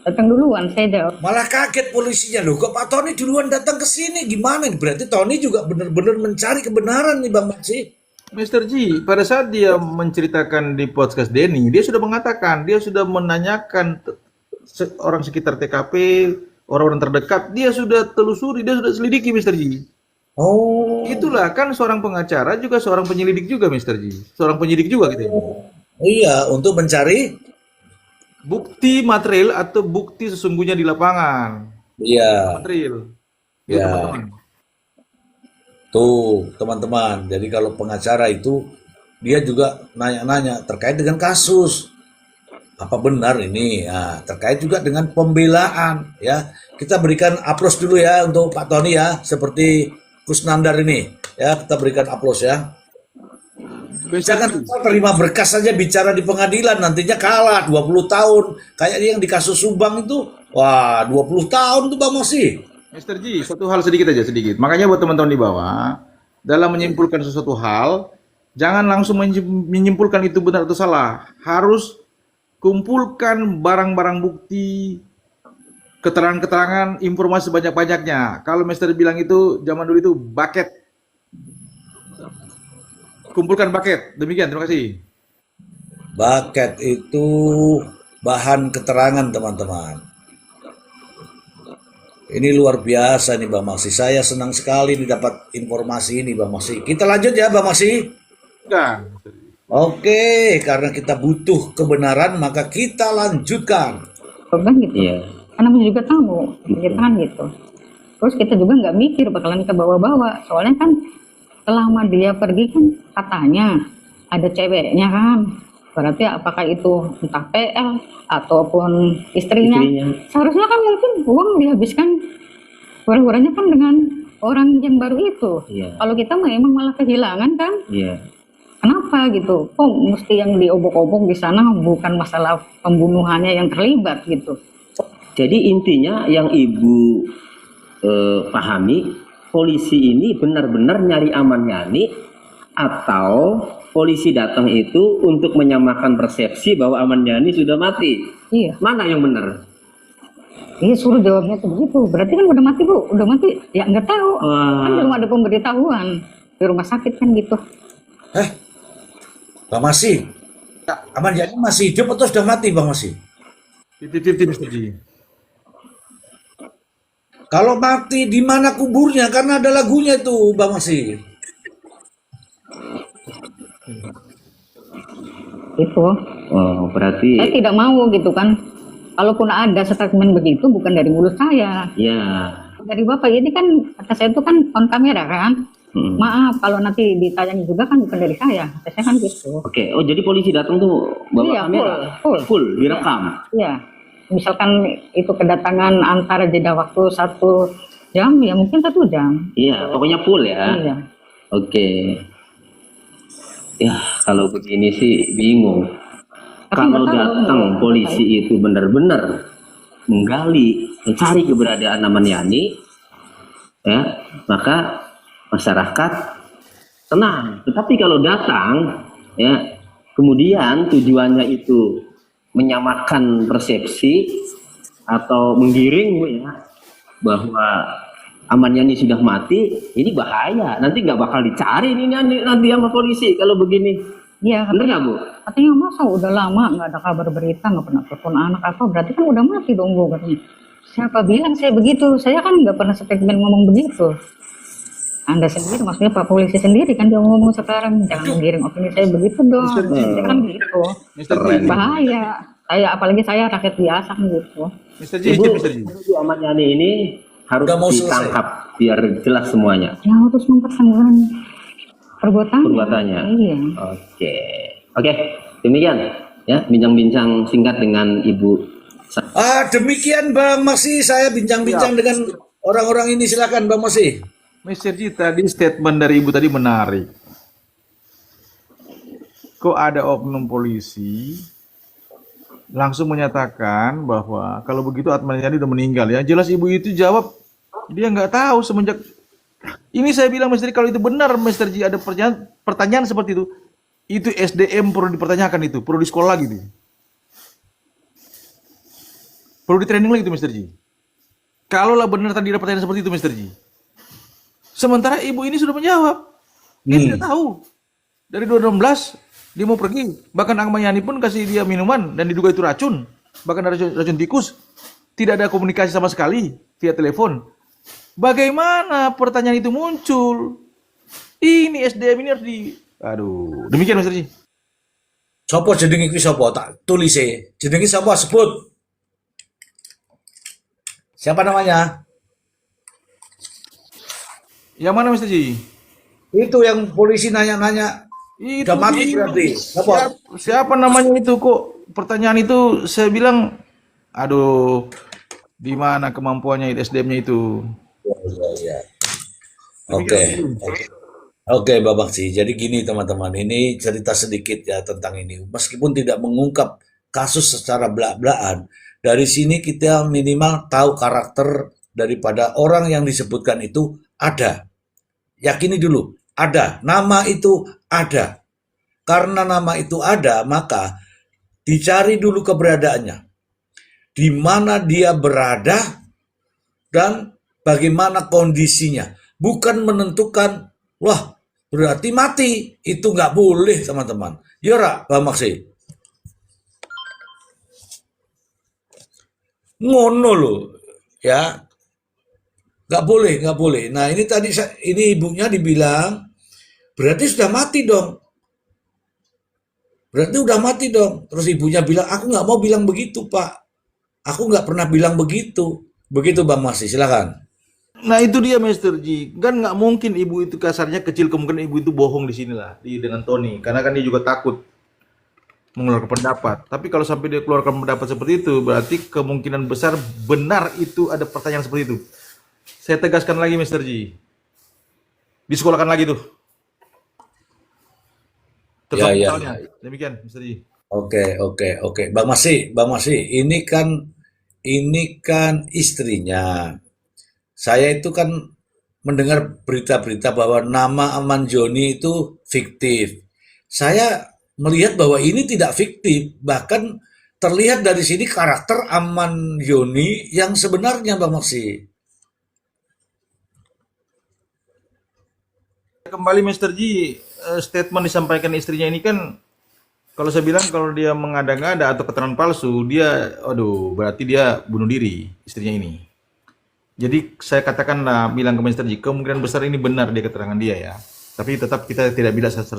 datang duluan, saya jawab. Malah kaget polisinya loh, kok Pak Tony duluan datang ke sini? Gimana nih? Berarti Tony juga benar-benar mencari kebenaran nih, Bang Maksi. Mister Ji, pada saat dia menceritakan di podcast Denny, dia sudah mengatakan, dia sudah menanyakan orang sekitar TKP, orang-orang terdekat, dia sudah telusuri, dia sudah selidiki, Mister Ji. Oh, Itulah kan seorang pengacara juga seorang penyelidik juga, Mister Ji. Seorang penyidik juga gitu. iya, untuk mencari, Bukti material atau bukti sesungguhnya di lapangan. iya, Material. Itu ya. teman-teman. Tuh, teman-teman. Jadi kalau pengacara itu dia juga nanya-nanya terkait dengan kasus. Apa benar ini? Nah, terkait juga dengan pembelaan ya. Kita berikan aplaus dulu ya untuk Pak Tony ya, seperti Kusnandar ini. Ya, kita berikan aplaus ya. Jangan terima berkas saja bicara di pengadilan, nantinya kalah 20 tahun. Kayak yang di kasus Subang itu, wah 20 tahun tuh Bang Mosi. Mister Ji, satu hal sedikit aja sedikit. Makanya buat teman-teman di bawah, dalam menyimpulkan sesuatu hal, jangan langsung menyimpulkan itu benar atau salah. Harus kumpulkan barang-barang bukti, keterangan-keterangan, informasi banyak-banyaknya. Kalau Mister bilang itu zaman dulu itu bucket. Kumpulkan bucket. Demikian, terima kasih. Bucket itu bahan keterangan teman-teman. Ini luar biasa nih Bang Maksi. Saya senang sekali nih dapat informasi ini Bang Maksi. Kita lanjut ya Bang Maksi. Kan. Oke, karena kita butuh kebenaran maka kita lanjutkan. Korban gitu. Iya. Karena namanya juga tamu, kita kan gitu. Terus kita juga nggak mikir bakalan ke bawah-bawah. Soalnya kan selama dia pergi kan katanya ada ceweknya kan. Berarti apakah itu entah PL ataupun istrinya. Seharusnya kan mungkin uang dihabiskan hura-huranya kan dengan orang yang baru itu. Iya. Kalau kita mah emang malah kehilangan kan. Iya. Kenapa gitu? Kok mesti yang diobok-obok di sana bukan masalah pembunuhannya yang terlibat gitu. Jadi intinya yang ibu pahami, polisi ini benar-benar nyari Aman Yani atau polisi datang itu untuk menyamakan persepsi bahwa Aman Yani sudah mati. Iya. Mana yang benar? Iya suruh jawabnya tuh begitu. Berarti kan udah mati bu, udah mati. Ya nggak tahu. Kan belum ada pemberitahuan di rumah sakit kan gitu. Bang Maksi. Aman Yani masih hidup atau sudah mati Bang Maksi? 50-50 Mister Ji. Kalau mati di mana kuburnya? Karena ada lagunya tuh, Bang Masi. Itu. Oh, Saya berarti tidak mau gitu kan. Kalaupun ada statement begitu bukan dari mulut saya. ya. Dari Bapak ini kan kata saya itu kan on kamera kan. Mm. Maaf kalau nanti ditanya juga kan bukan dari saya. Kata saya kan gitu. Oke, oh jadi polisi datang tuh bawa Iya, kamera, full. direkam. Iya. Misalkan itu kedatangan antara jeda waktu 1 jam ya mungkin 1 jam. Iya, pokoknya full ya. Iya. Oke. Ya, kalau begini sih bingung. Tapi Kalau nggak tahu, datang nggak polisi itu benar-benar menggali, mencari keberadaan Aman Yani, ya, maka masyarakat tenang. Tetapi kalau datang, ya, kemudian tujuannya itu menyamakan persepsi atau menggiring, Bu, ya, bahwa Aman Yani sudah mati, ini bahaya. Nanti nggak bakal dicari ini nanti sama polisi kalau begini. Iya, Bener nggak, Bu? katanya masa udah lama nggak ada kabar berita, nggak pernah telepon anak apa, berarti kan udah mati dong Bu katanya. Siapa bilang saya begitu? Saya kan nggak pernah statement ngomong begitu. Anda sendiri, maksudnya Pak Polisi sendiri kan dia ngomong sekarang, jangan menggiring opini saya begitu dong. Saya kan gitu. Mr. G, Bahaya. Apalagi saya rakyat biasa kan gitu. Mr. G, Ibu, Mr. G. Ibu Ahmad Yani ini harus Udah mau ditangkap biar jelas semuanya Ya harus mempertanggungan perbuatannya. Iya. Oke, demikian ya bincang-bincang singkat dengan Ibu. Demikian Bang Masi, saya bincang-bincang dengan orang-orang ini. Silakan Bang Masi. Mr. G, tadi statement dari Ibu tadi menarik. Kok ada oknum polisi langsung menyatakan bahwa kalau begitu Ahmad Yani udah meninggal ya. Jelas Ibu itu jawab dia nggak tahu semenjak ini. Saya bilang Mr. G, kalau itu benar Mr. G ada pertanyaan seperti itu SDM perlu dipertanyakan, itu perlu di sekolah lagi tuh. Perlu di training lagi itu Mr. G. Kalaulah benar tadi ada pertanyaan seperti itu Mr. G. Sementara ibu ini sudah menjawab. Dia tidak tahu. Dari 2016 dia mau pergi. Bahkan Ahmad Yani pun kasih dia minuman dan diduga itu racun. Bahkan ada racun tikus. Tidak ada komunikasi sama sekali via telepon. Bagaimana pertanyaan itu muncul? Ini SDM ini harus di... Aduh. Demikian Mr. G. Sopo jenenge iki sopo? Tak tulis jenenge sopo sebut. Siapa namanya? Yang mana Mr. G? Itu yang polisi nanya-nanya. Itu Udah mati dia. berarti. Siapa namanya itu kok? Pertanyaan itu saya bilang, aduh, di mana kemampuannya SDM-nya itu? Ya. Oke, Babak sih. Jadi gini teman-teman, ini cerita sedikit ya tentang ini. Meskipun tidak mengungkap kasus secara belak-belakan, dari sini kita minimal tahu karakter daripada orang yang disebutkan itu ada. Yakini dulu, ada. Nama itu ada. Karena nama itu ada, maka dicari dulu keberadaannya. Di mana dia berada dan bagaimana kondisinya. Bukan menentukan, wah berarti mati. Itu nggak boleh teman-teman. Ya, Pak Maksi. Ngono loh, ya. Nggak boleh. Nah ini tadi ini ibunya dibilang, berarti sudah mati dong. Berarti udah mati dong. Terus ibunya bilang, aku nggak mau bilang begitu Pak. Aku nggak pernah bilang begitu. Begitu Bang Masi, silakan. Nah itu dia Mr. G. Kan nggak mungkin ibu itu, kasarnya kecil kemungkinan ibu itu bohong di sinilah dengan Tony. Karena kan dia juga takut mengeluarkan pendapat. Tapi kalau sampai dia keluarkan pendapat seperti itu, berarti kemungkinan besar benar itu ada pertanyaan seperti itu. Saya tegaskan lagi Mr. G. Disekolahkan lagi tuh. Tetap misalnya. Demikian Mr. G. Oke. Bang Masi, ini kan istrinya. Saya itu kan mendengar berita-berita bahwa nama Aman Joni itu fiktif. Saya melihat bahwa ini tidak fiktif, bahkan terlihat dari sini karakter Aman Joni yang sebenarnya Bang Masi. Kembali Mr. G, statement disampaikan istrinya ini kan, kalau saya bilang kalau dia mengada-ngada atau keterangan palsu, dia, aduh, berarti dia bunuh diri istrinya ini. Jadi saya katakan bilang ke Mr. Ji, kemungkinan besar ini benar dia keterangan dia ya. Tapi tetap kita tidak bilang 100%.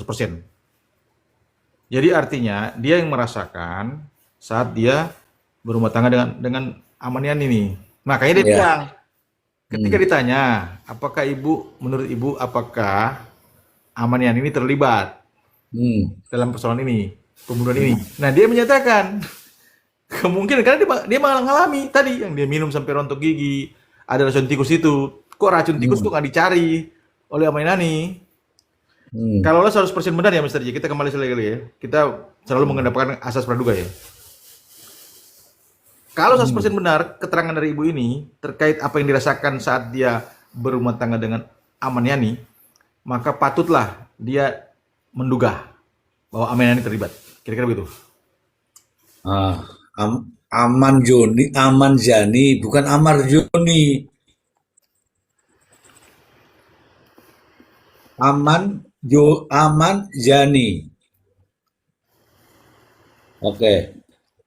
Jadi artinya dia yang merasakan saat dia berumah tangga dengan Amanian ini. Makanya dia Ya. bilang, ketika ditanya, apakah menurut ibu, apakah Amanian ini terlibat dalam persoalan ini, pembunuhan ini? Nah, dia menyatakan kemungkinan karena dia mengalami tadi yang dia minum sampai rontok gigi, ada racun tikus itu. Kok racun tikus tuh nggak dicari oleh Amaniani? Kalau 100% benar ya Mr. J, kita kembali lagi ya. Kita selalu mengedepankan asas praduga ya. Kalau 100% benar keterangan dari ibu ini terkait apa yang dirasakan saat dia berumah tangga dengan Amaniani, maka patutlah dia menduga bahwa Amaniani terlibat. Kira-kira begitu. Aman Jani, bukan Amar Joni. Aman Jani.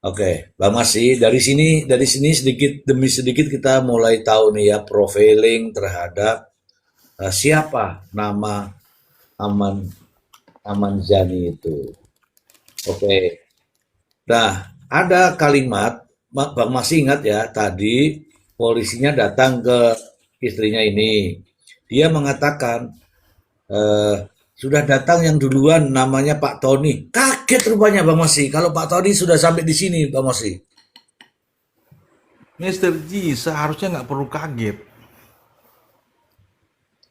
Oke, Bang Masi, dari sini sedikit demi sedikit kita mulai tahu nih ya profiling terhadap siapa nama Aman Jani itu. Oke. Nah, ada kalimat Bang Masi ingat ya tadi polisinya datang ke istrinya ini. Dia mengatakan sudah datang yang duluan namanya Pak Tony. Kaget rupanya Bang Masi kalau Pak Tony sudah sampai di sini Bang Masi. Mr. G seharusnya nggak perlu kaget.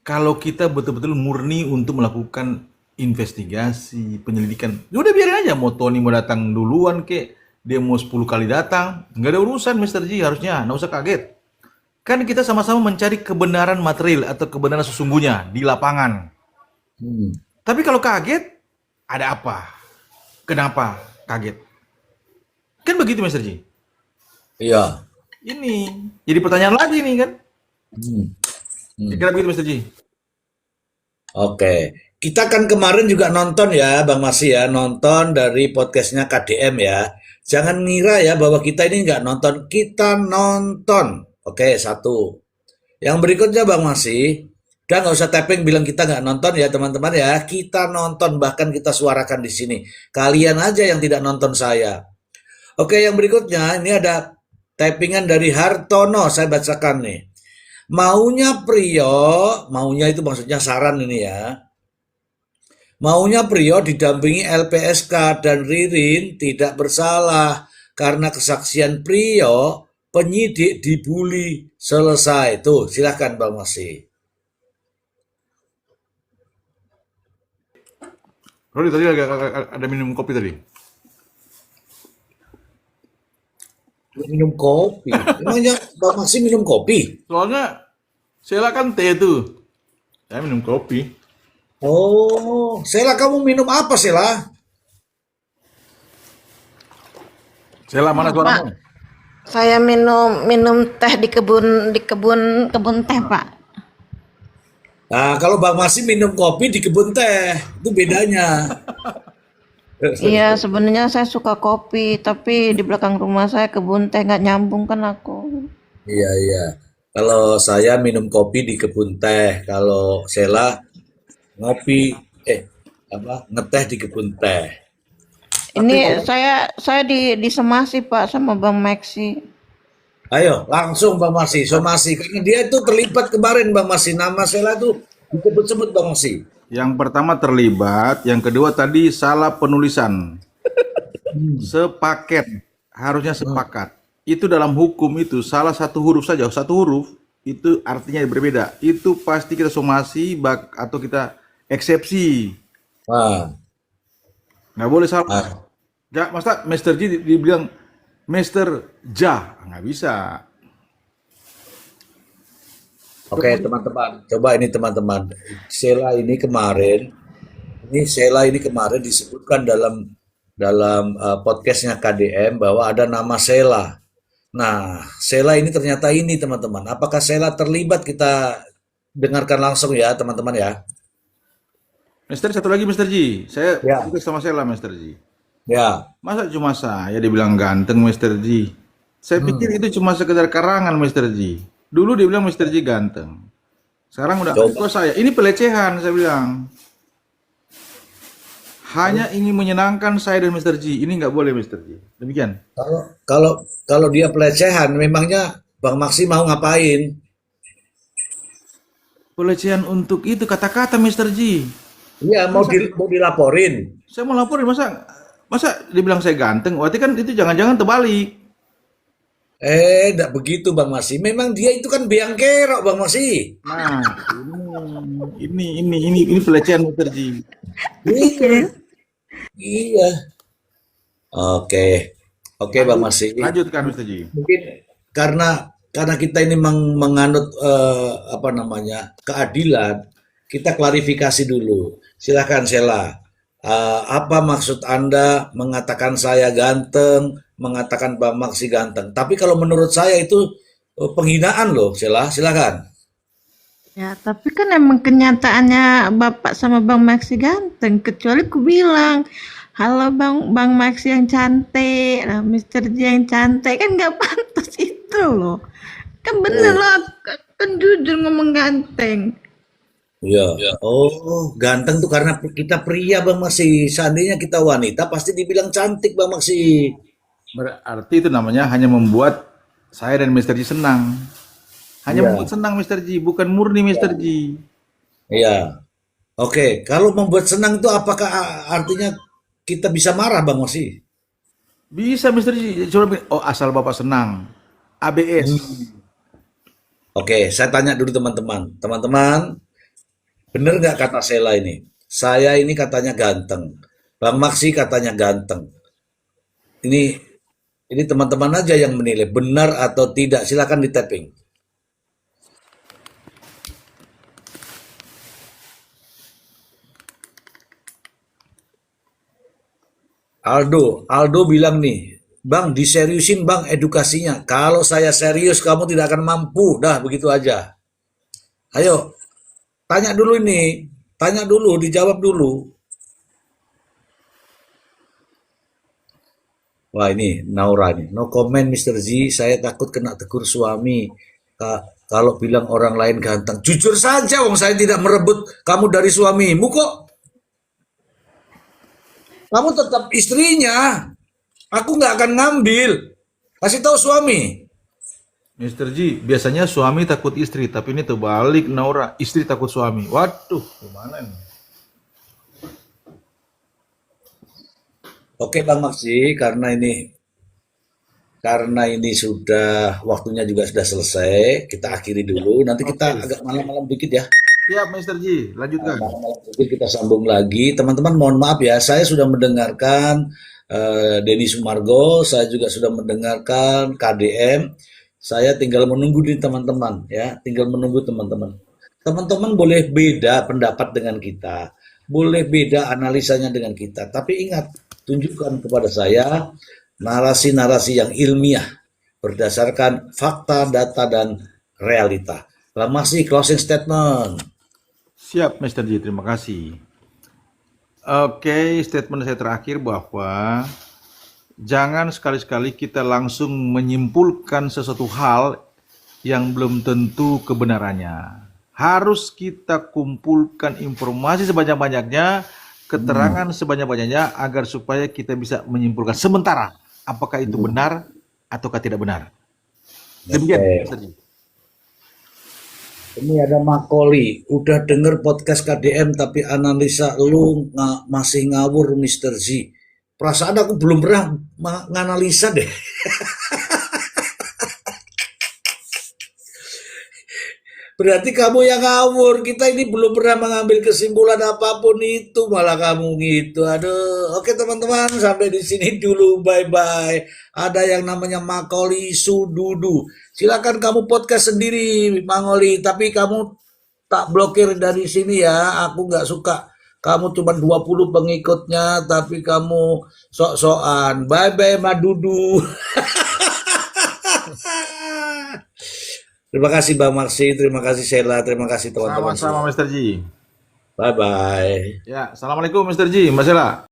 Kalau kita betul-betul murni untuk melakukan investigasi, penyelidikan, ya udah biarin aja. Mau Tony mau datang duluan kek, dia mau 10 kali datang, nggak ada urusan Mr. G harusnya, nggak usah kaget. Kan kita sama-sama mencari kebenaran material atau kebenaran sesungguhnya di lapangan. Tapi kalau kaget, ada apa? Kenapa kaget? Kan begitu Mr. Ji. Iya. Ini jadi pertanyaan lagi nih kan? Kira begitu Mr. Ji. Oke. Kita kan kemarin juga nonton ya Bang Masi ya, nonton dari podcastnya KDM ya. Jangan ngira ya bahwa kita ini nggak nonton, kita nonton. Oke, satu. Yang berikutnya Bang Masi, udah nggak usah tapping bilang kita nggak nonton ya teman-teman ya. Kita nonton, bahkan kita suarakan di sini. Kalian aja yang tidak nonton saya. Oke, yang berikutnya ini ada tappingan dari Hartono. Saya bacakan nih. Maunya itu maksudnya saran ini ya. Maunya Priyo didampingi LPSK dan Ririn tidak bersalah karena kesaksian Priyo penyidik dibully. Selesai. Tuh, silakan Bang Masi. Rodi tadi ada minum kopi tadi. Minum kopi. Emangnya Bang Masi minum kopi? Soalnya Sheila kan teh tuh. Saya minum kopi. Oh, Sela kamu minum apa Sela? Sheila mana suaramu? Saya minum teh di kebun teh, Pak. Nah, kalau Bang Masi minum kopi di kebun teh, itu bedanya. Iya, sebenarnya saya suka kopi, tapi di belakang rumah saya kebun teh nggak nyambung kan aku. Iya. Kalau saya minum kopi di kebun teh, kalau Sela ngeteh di kebun teh. Ini saya di Semasi, Pak, sama Bang Maxi. Ayo, langsung Bang Masi, somasi. Karena dia itu terlibat kemarin Bang Masi. Nama Sela itu disebut-sebut Bang Masi. Yang pertama terlibat, yang kedua tadi salah penulisan. Sepaket, harusnya sepakat. Itu dalam hukum itu salah satu huruf saja, satu huruf itu artinya berbeda. Itu pasti kita somasi atau kita eksepsi. Nah, Nggak boleh salah. Nggak, masa Mr. J dibilang Mr. Ja, nggak bisa. oke teman-teman, coba ini teman-teman. Sela ini kemarin disebutkan dalam podcastnya KDM bahwa ada nama Sela. Nah, Sela ini ternyata ini teman-teman. Apakah Sela terlibat? Kita dengarkan langsung ya teman-teman ya. Mr. satu lagi Mr. J, saya Ya. suka sama Sheila Mr. J. Ya, Masa cuma saya dibilang ganteng Mr. J? Saya pikir itu cuma sekedar karangan Mr. J. Dulu dia bilang Mr. J ganteng. Sekarang udah Coba. kok saya. Ini pelecehan saya bilang. Hanya ingin menyenangkan saya dan Mr. J. Ini nggak boleh Mr. J. Demikian. Kalau kalau kalau dia pelecehan, memangnya Bang Maksi mau ngapain? Pelecehan untuk itu kata-kata Mr. J. Iya, mau dilaporin. Saya mau laporin masa dibilang saya ganteng. Berarti kan itu jangan-jangan terbalik. Enggak begitu Bang Maksi. Memang dia itu kan biang kerok Bang Maksi. Nah, ini pelecehan Mr. J. Iya. Iya. Oke. Oke Bang Maksi. Lanjutkan Mr. J. Mungkin karena kita ini menganut apa namanya keadilan, kita klarifikasi dulu. Silakan Sela. Apa maksud Anda mengatakan saya ganteng, mengatakan Bang Maksi ganteng? Tapi kalau menurut saya itu penghinaan loh, Sela. Silakan. Ya, tapi kan emang kenyataannya Bapak sama Bang Maxi ganteng. Kecuali ku bilang, halo Bang Maxi yang cantik, nah, Mr. J yang cantik. Kan nggak pantas itu loh. Kan bener lah, kan jujur ngomong ganteng. Iya. Oh, ganteng tuh karena kita pria Bang Maksi. Seandainya kita wanita pasti dibilang cantik Bang Maksi. Berarti itu namanya hanya membuat saya dan Mr. J senang. Hanya Iya. membuat senang Mr. J, bukan murni Mr. J. Iya. Oke, kalau membuat senang itu apakah artinya kita bisa marah Bang Maksi? Bisa Mr. J. Coba bilang, oh asal Bapak senang. ABS. Oke, saya tanya dulu teman-teman. Teman-teman, bener nggak kata Sela ini? Saya ini katanya ganteng. Bang Maksi katanya ganteng. Ini teman-teman aja yang menilai benar atau tidak. Silakan di tapping. Aldo bilang nih, Bang diseriusin Bang edukasinya. Kalau saya serius kamu tidak akan mampu. Dah begitu aja. Ayo, tanya dulu ini. Tanya dulu, dijawab dulu. Wah ini Naura nih. No comment Mr. Z, saya takut kena tegur suami. Kalau bilang orang lain ganteng. Jujur saja, wong saya tidak merebut kamu dari suamimu kok. Kamu tetap istrinya. Aku nggak akan ngambil. Kasih tahu suami. Mr. J, biasanya suami takut istri, tapi ini terbalik Naura, istri takut suami. Waduh, gimana nih? Oke Bang Maksi, karena ini sudah waktunya juga sudah selesai, kita akhiri dulu. Nanti kita agak malam-malam dikit ya. Siap Mr. J, lanjutkan. Malam-malam dikit kita sambung lagi. Teman-teman mohon maaf ya, saya sudah mendengarkan Denny Sumargo, saya juga sudah mendengarkan KDM. Saya tinggal menunggu di teman-teman ya, tinggal menunggu teman-teman. Teman-teman boleh beda pendapat dengan kita, boleh beda analisanya dengan kita, tapi ingat, tunjukkan kepada saya narasi-narasi yang ilmiah berdasarkan fakta, data, dan realita. Masih closing statement. Siap Mr. J, terima kasih. Oke, statement saya terakhir bahwa jangan sekali-sekali kita langsung menyimpulkan sesuatu hal yang belum tentu kebenarannya. Harus kita kumpulkan informasi sebanyak-banyaknya, keterangan sebanyak-banyaknya agar supaya kita bisa menyimpulkan sementara apakah itu benar ataukah tidak benar. Demikian, Oke. Mr. J. Ini ada Makoli, udah denger podcast KDM tapi analisa lu masih ngawur Mr. Z. Perasaan aku belum pernah menganalisa deh. Berarti kamu yang ngawur. Kita ini belum pernah mengambil kesimpulan apapun itu, malah kamu gitu. Aduh. Oke teman-teman, sampai di sini dulu. Bye-bye. Ada yang namanya Makoli Sududu. Silakan kamu podcast sendiri, Mangoli. Tapi kamu tak blokir dari sini ya. Aku nggak suka. Kamu cuma 20 pengikutnya, tapi kamu sok-sokan. Bye-bye, Madudu. Terima kasih Bang Maksi, terima kasih Sheila, terima kasih teman-teman. Sama-sama Mr. J. Bye-bye. Ya, assalamualaikum Mr. J, Mbak Sela.